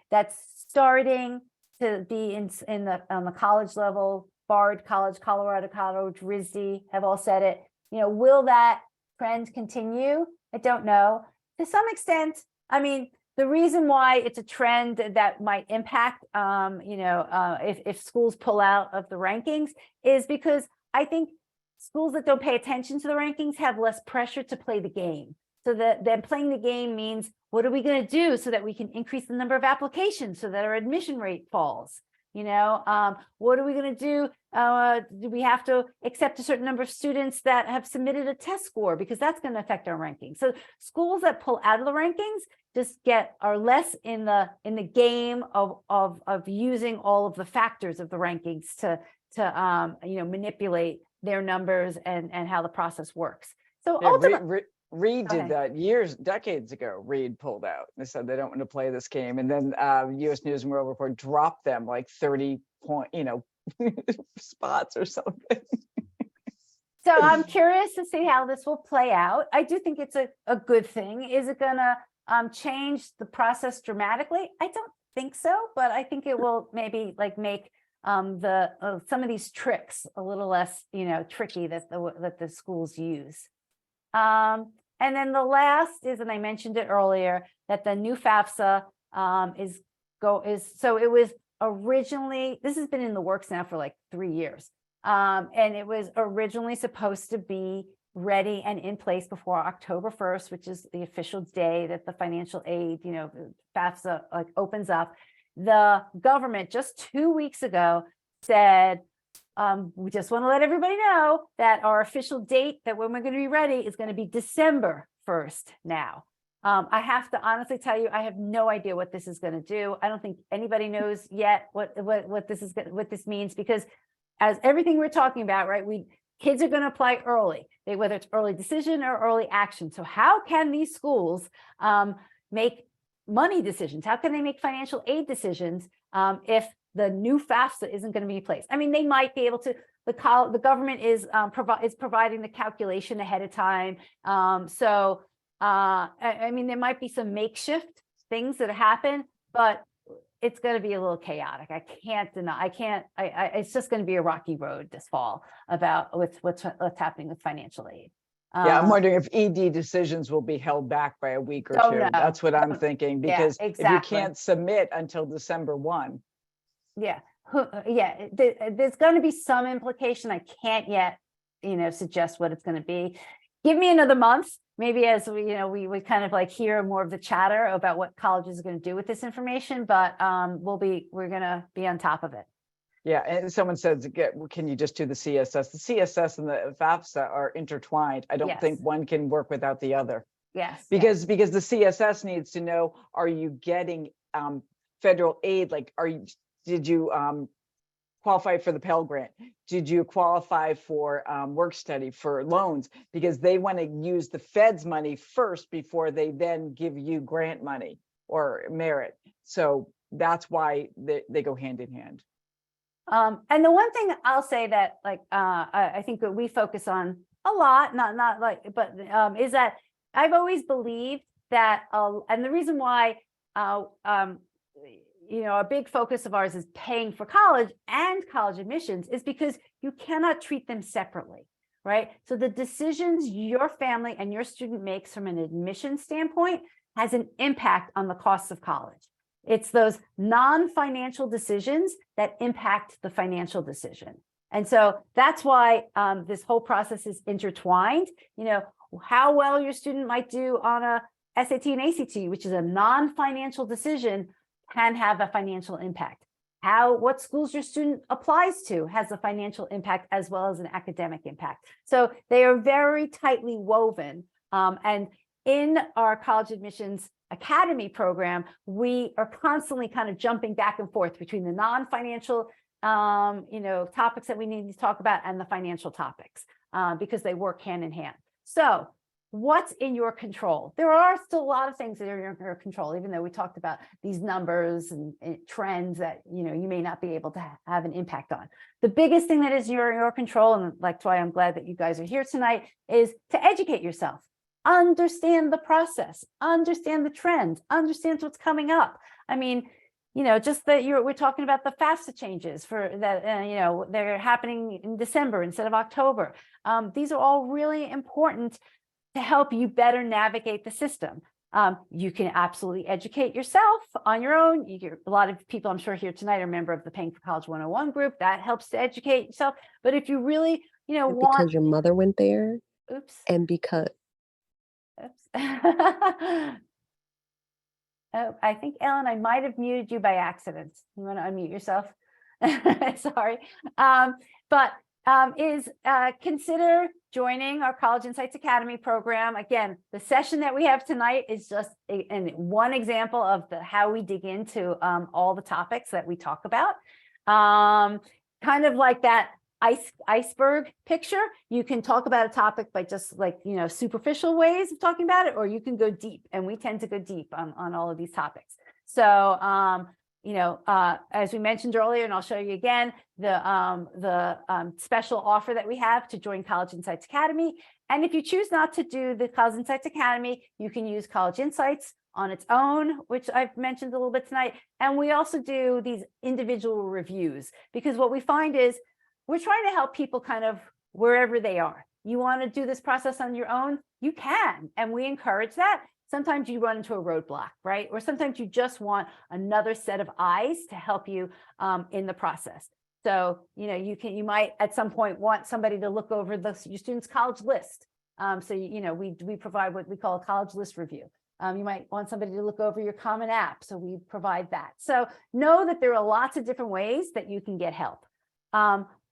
That's starting to be in the on the college level. Bard College, Colorado College, RISD have all said it. Will that trend continue? I don't know. To some extent, I mean, the reason why it's a trend that might impact, if schools pull out of the rankings is because I think schools that don't pay attention to the rankings have less pressure to play the game. So that then playing the game means, what are we going to do so that we can increase the number of applications so that our admission rate falls? What are we going to do? Do we have to accept a certain number of students that have submitted a test score, because that's going to affect our rankings. So schools that pull out of the rankings just are less in the game of using all of the factors of the rankings to manipulate their numbers and how the process works. So ultimately, Reed did that decades ago. Reed pulled out. They said they don't want to play this game, and then U.S. News and World Report dropped them like 30 spots or something. So I'm curious to see how this will play out. I do think it's a good thing. Is it going to change the process dramatically? I don't think so, but I think it will maybe make some of these tricks a little less tricky that the schools use. And then the last is, and I mentioned it earlier, that the new FAFSA so it was originally, this has been in the works now for like 3 years. And it was originally supposed to be ready and in place before October 1st, which is the official day that the financial aid, FAFSA opens up. The government just 2 weeks ago said, we just want to let everybody know that our official date that when we're going to be ready is going to be December 1st now. I have to honestly tell you, I have no idea what this is going to do. I don't think anybody knows yet what this means, because as everything we're talking about, right, kids are going to apply early, whether it's early decision or early action. So how can these schools make money decisions? How can they make financial aid decisions if the new FAFSA isn't going to be in place? I mean, they might be able to. The government is providing the calculation ahead of time. I mean, there might be some makeshift things that happen, but it's going to be a little chaotic. I can't deny. It's just going to be a rocky road this fall with what's happening with financial aid. Yeah, I'm wondering if ED decisions will be held back by a week or two. No. That's what I'm thinking, because Yeah, exactly. if you can't submit until December 1. Yeah. There's going to be some implication. I can't yet, suggest what it's going to be. Give me another month, maybe, as we kind of hear more of the chatter about what colleges are going to do with this information, but we're going to be on top of it. Yeah, and someone says, can you just do the CSS? The CSS and the FAFSA are intertwined. I don't think one can work without the other. Yes. Because the CSS needs to know, are you getting federal aid? Did you qualify for the Pell Grant? Did you qualify for work study, for loans? Because they want to use the Fed's money first before they then give you grant money or merit. So that's why they go hand in hand. And the one thing I'll say that I think that we focus on a lot, is that I've always believed that, and the reason why a big focus of ours is paying for college and college admissions is because you cannot treat them separately, right? So the decisions your family and your student makes from an admission standpoint has an impact on the costs of college. It's those non-financial decisions that impact the financial decision. And so that's why this whole process is intertwined. How well your student might do on a SAT and ACT, which is a non-financial decision, can have a financial impact. What schools your student applies to has a financial impact as well as an academic impact. So they are very tightly woven. And in our college admissions academy program, we are constantly kind of jumping back and forth between the non-financial topics that we need to talk about and the financial topics. because they work hand in hand. So what's in your control? There are still a lot of things that are in your control, even though we talked about these numbers and trends that, you know, you may not be able to have an impact on. The biggest thing that is in your control, and that's why I'm glad that you guys are here tonight, is to educate yourself. Understand the process, understand the trends, understand what's coming up. I mean, you know, just that we're talking about the FAFSA changes for that, you know, they're happening in December instead of October. These are all really important to help you better navigate the system. You can absolutely educate yourself on your own. A lot of people I'm sure here tonight are a member of the Paying for College 101 group. That helps to educate yourself. But if you really, you know, because your mother went there, oops. and because Oh, I think, Ellen, I might have muted you by accident. You want to unmute yourself? Sorry. Consider joining our College Insights Academy program. Again, the session that we have tonight is just one example of how we dig into all the topics that we talk about. Kind of like that iceberg picture. You can talk about a topic by just like, you know, superficial ways of talking about it, or you can go deep, and we tend to go deep on all of these topics. So, you know, as we mentioned earlier, and I'll show you again, the special offer that we have to join College Insights Academy. And if you choose not to do the College Insights Academy, you can use College Insights on its own, which I've mentioned a little bit tonight. And we also do these individual reviews, because what we find is we're trying to help people kind of wherever they are. You want to do this process on your own, you can, and we encourage that. Sometimes you run into a roadblock, right? Or sometimes you just want another set of eyes to help you in the process. So, you know, you might at some point want somebody to look over your student's college list. So, you know, we provide what we call a college list review. You might want somebody to look over your Common App, so we provide that. So know that there are lots of different ways that you can get help.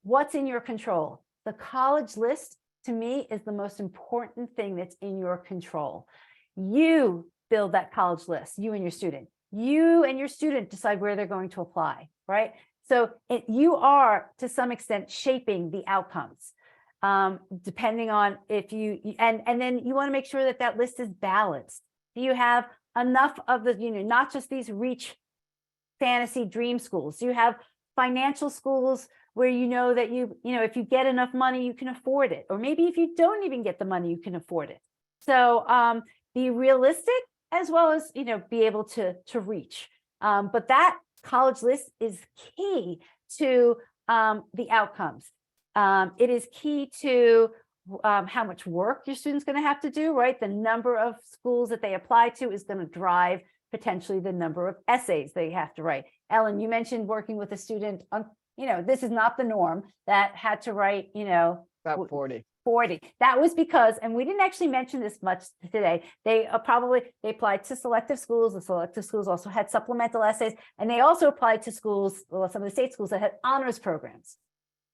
What's in your control? The college list, to me, is the most important thing that's in your control. You build that college list, you and your student. You and your student decide where they're going to apply, right? So you are, to some extent, shaping the outcomes, depending on if and then you want to make sure that that list is balanced. Do you have enough of the, you know, not just these reach fantasy dream schools? Do you have financial schools where you know that you know, if you get enough money, you can afford it? Or maybe if you don't even get the money, you can afford it. So be realistic, as well as, you know, be able to reach. But that college list is key to the outcomes. It is key to how much work your student's going to have to do, right? The number of schools that they apply to is going to drive potentially the number of essays they have to write. Ellen, you mentioned working with a student on, you know, this is not the norm, that had to write, you know, About 40. That was because, and we didn't actually mention this much today, they applied to selective schools. The selective schools also had supplemental essays, and they also applied to schools, well, some of the state schools that had honors programs.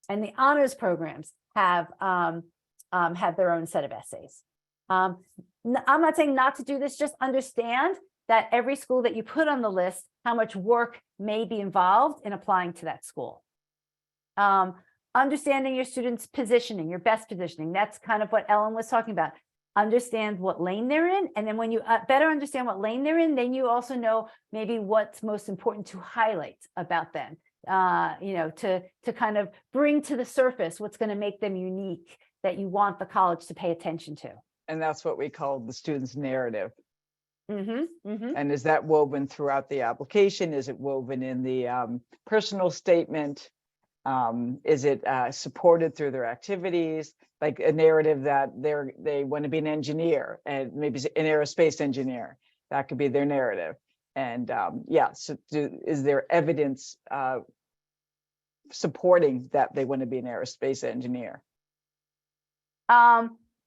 And the honors programs have their own set of essays. I'm not saying not to do this, just understand that every school that you put on the list, how much work may be involved in applying to that school. Understanding your students' positioning, your best positioning. That's kind of what Ellen was talking about. Understand what lane they're in. And then when you better understand what lane they're in, then you also know maybe what's most important to highlight about them, you know, to kind of bring to the surface what's going to make them unique, that you want the college to pay attention to. And that's what we call the student's narrative. Mm-hmm, mm-hmm. And is that woven throughout the application? Is it woven in the personal statement? Is it supported through their activities? Like a narrative that they want to be an engineer, and maybe an aerospace engineer. That could be their narrative. And yeah, so is there evidence supporting that they want to be an aerospace engineer?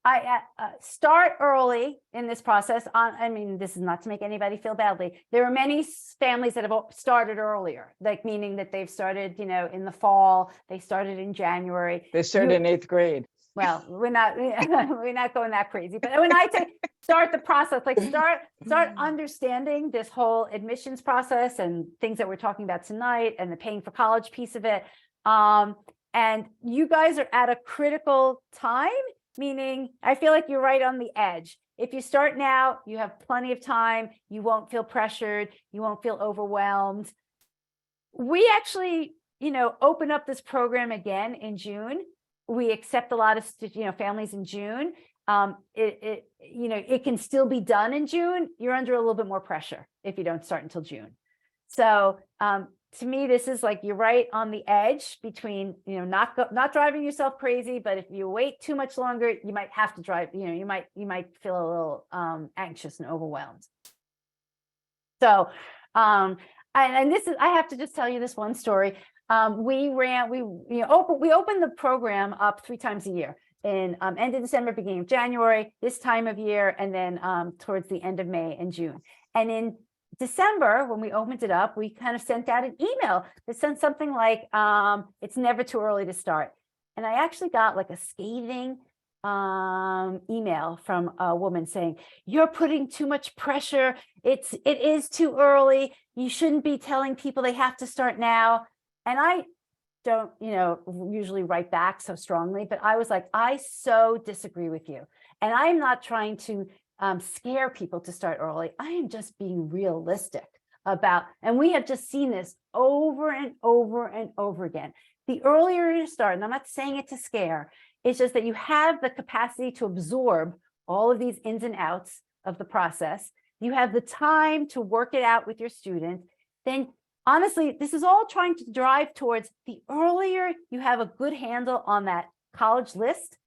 I start early in this process. I mean, this is not to make anybody feel badly. There are many families that have started earlier, like meaning that they've started, you know, in the fall. They started in January. They started in 8th grade. Well, we're not going that crazy. But when I say start the process, like start understanding this whole admissions process and things that we're talking about tonight, and the paying for college piece of it. And you guys are at a critical time, meaning I feel like you're right on the edge. If you start now, you have plenty of time. You won't feel pressured. You won't feel overwhelmed. We actually, open up this program again in June. We accept a lot of, families in June. It can still be done in June. You're under a little bit more pressure if you don't start until June. So to me, this is like you're right on the edge between, not driving yourself crazy, but if you wait too much longer, you might have to drive, you might feel a little anxious and overwhelmed. So, and this is, I have to just tell you this one story. We opened the program up 3 times a year in end of December, beginning of January, this time of year, and then towards the end of May and June. And in December, when we opened it up, we kind of sent out an email that sent something like, it's never too early to start. And I actually got like a scathing email from a woman saying, you're putting too much pressure. It is too early. You shouldn't be telling people they have to start now. And I don't, usually write back so strongly, but I was like, I so disagree with you. And I'm not trying to scare people to start early. I am just being realistic about, and we have just seen this over and over and over again. The earlier you start, and I'm not saying it to scare, it's just that you have the capacity to absorb all of these ins and outs of the process. You have the time to work it out with your student. Then honestly, this is all trying to drive towards the earlier you have a good handle on that college list,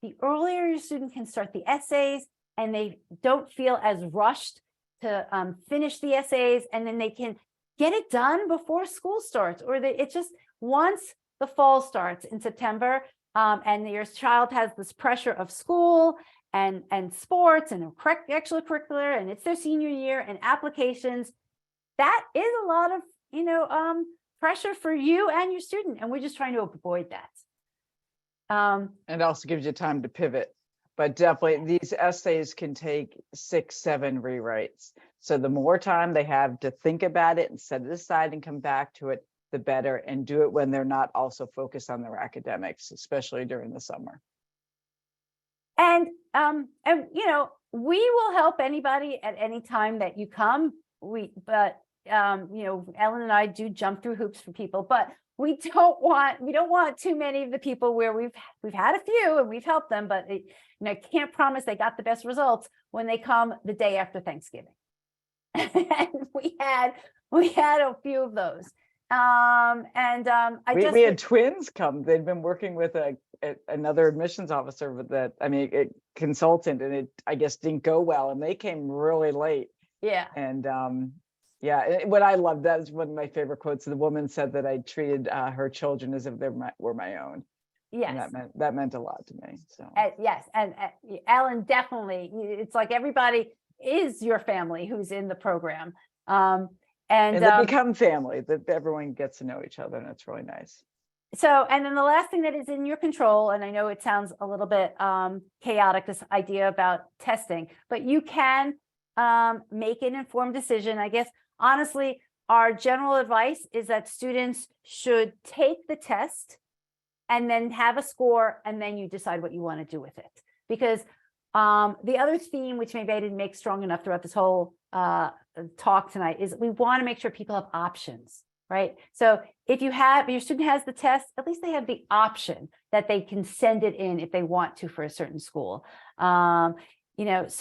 the earlier your student can start the essays, and they don't feel as rushed to finish the essays, and then they can get it done before school starts, or it's just once the fall starts in September, and your child has this pressure of school and sports and extracurricular, and it's their senior year and applications. That is a lot of pressure for you and your student, and we're just trying to avoid that. And also gives you time to pivot. But definitely these essays can take 6, 7 rewrites. So the more time they have to think about it and set it aside and come back to it, the better, and do it when they're not also focused on their academics, especially during the summer. And we will help anybody at any time that you come. Ellen and I do jump through hoops for people, but we don't want too many of the people where we've had a few and we've helped them, but I can't promise they got the best results when they come the day after Thanksgiving. And we had a few of those. We had twins come. They'd been working with another admissions officer a consultant, and it, I guess, didn't go well, and they came really late. Yeah. And what I love, that is one of my favorite quotes. The woman said that I treated her children as if they were my own. Yes. And that meant a lot to me. So yes. And Ellen, definitely, it's like everybody is your family who's in the program. And they become family, that everyone gets to know each other, and it's really nice. So, and then the last thing that is in your control, and I know it sounds a little bit chaotic, this idea about testing, but you can make an informed decision. I guess, honestly, our general advice is that students should take the test and then have a score, and then you decide what you want to do with it. Because the other theme, which maybe I didn't make strong enough throughout this whole talk tonight, is we want to make sure people have options, right? So if your student has the test, at least they have the option that they can send it in if they want to for a certain school. Have them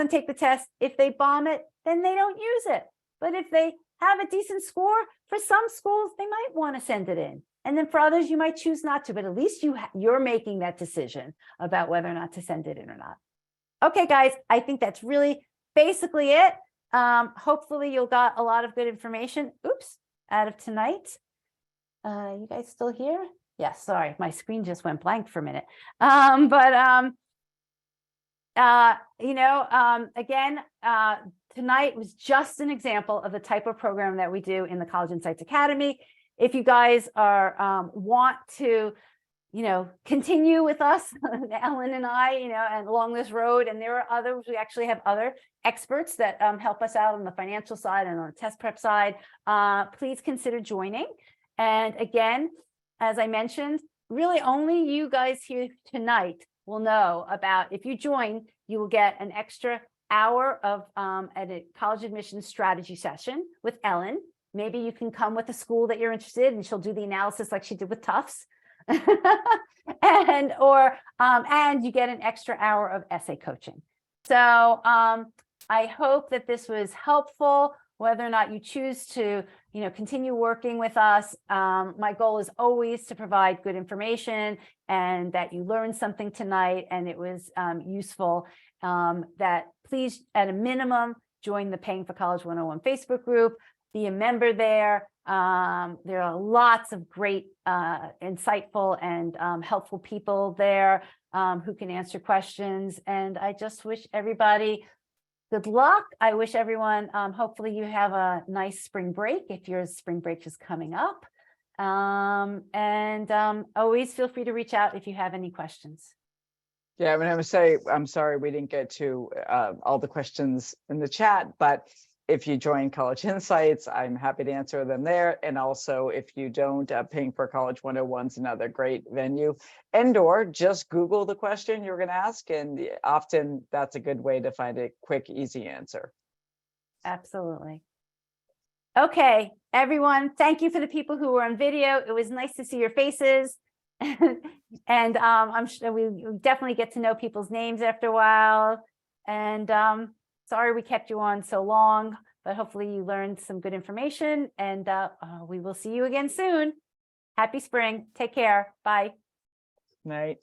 take the test. If they bomb it, then they don't use it. But if they have a decent score, for some schools, they might want to send it in. And then for others, you might choose not to, but at least you're making that decision about whether or not to send it in or not. Okay, guys, I think that's really basically it. Hopefully you'll got a lot of good information. Out of tonight. You guys still here? Yes, sorry, my screen just went blank for a minute. Again, tonight was just an example of the type of program that we do in the College Insights Academy. If you guys are want to, continue with us, Ellen and I, and along this road, and there are others, we actually have other experts that help us out on the financial side and on the test prep side, please consider joining. And again, as I mentioned, really only you guys here tonight will know about, if you join, you will get an extra hour of at a college admissions strategy session with Ellen. Maybe you can come with a school that you're interested in, and she'll do the analysis like she did with Tufts. and you get an extra hour of essay coaching. So I hope that this was helpful. Whether or not you choose to, continue working with us, my goal is always to provide good information and that you learned something tonight and it was useful. That please, at a minimum, join the Paying for College 101 Facebook group. Be a member there. There are lots of great, insightful and helpful people there who can answer questions. And I just wish everybody good luck. I wish everyone, hopefully you have a nice spring break if your spring break is coming up. Always feel free to reach out if you have any questions. Yeah, I'm going to say, I'm sorry we didn't get to all the questions in the chat, but if you join College Insights, I'm happy to answer them there. And also, if you don't, Paying for College 101 is another great venue. And/or just Google the question you're going to ask, and often that's a good way to find a quick, easy answer. Absolutely. Okay, everyone, thank you for the people who were on video. It was nice to see your faces. And I'm sure we definitely get to know people's names after a while. And sorry we kept you on so long, but hopefully you learned some good information, and we will see you again soon. Happy spring. Take care. Bye. Night.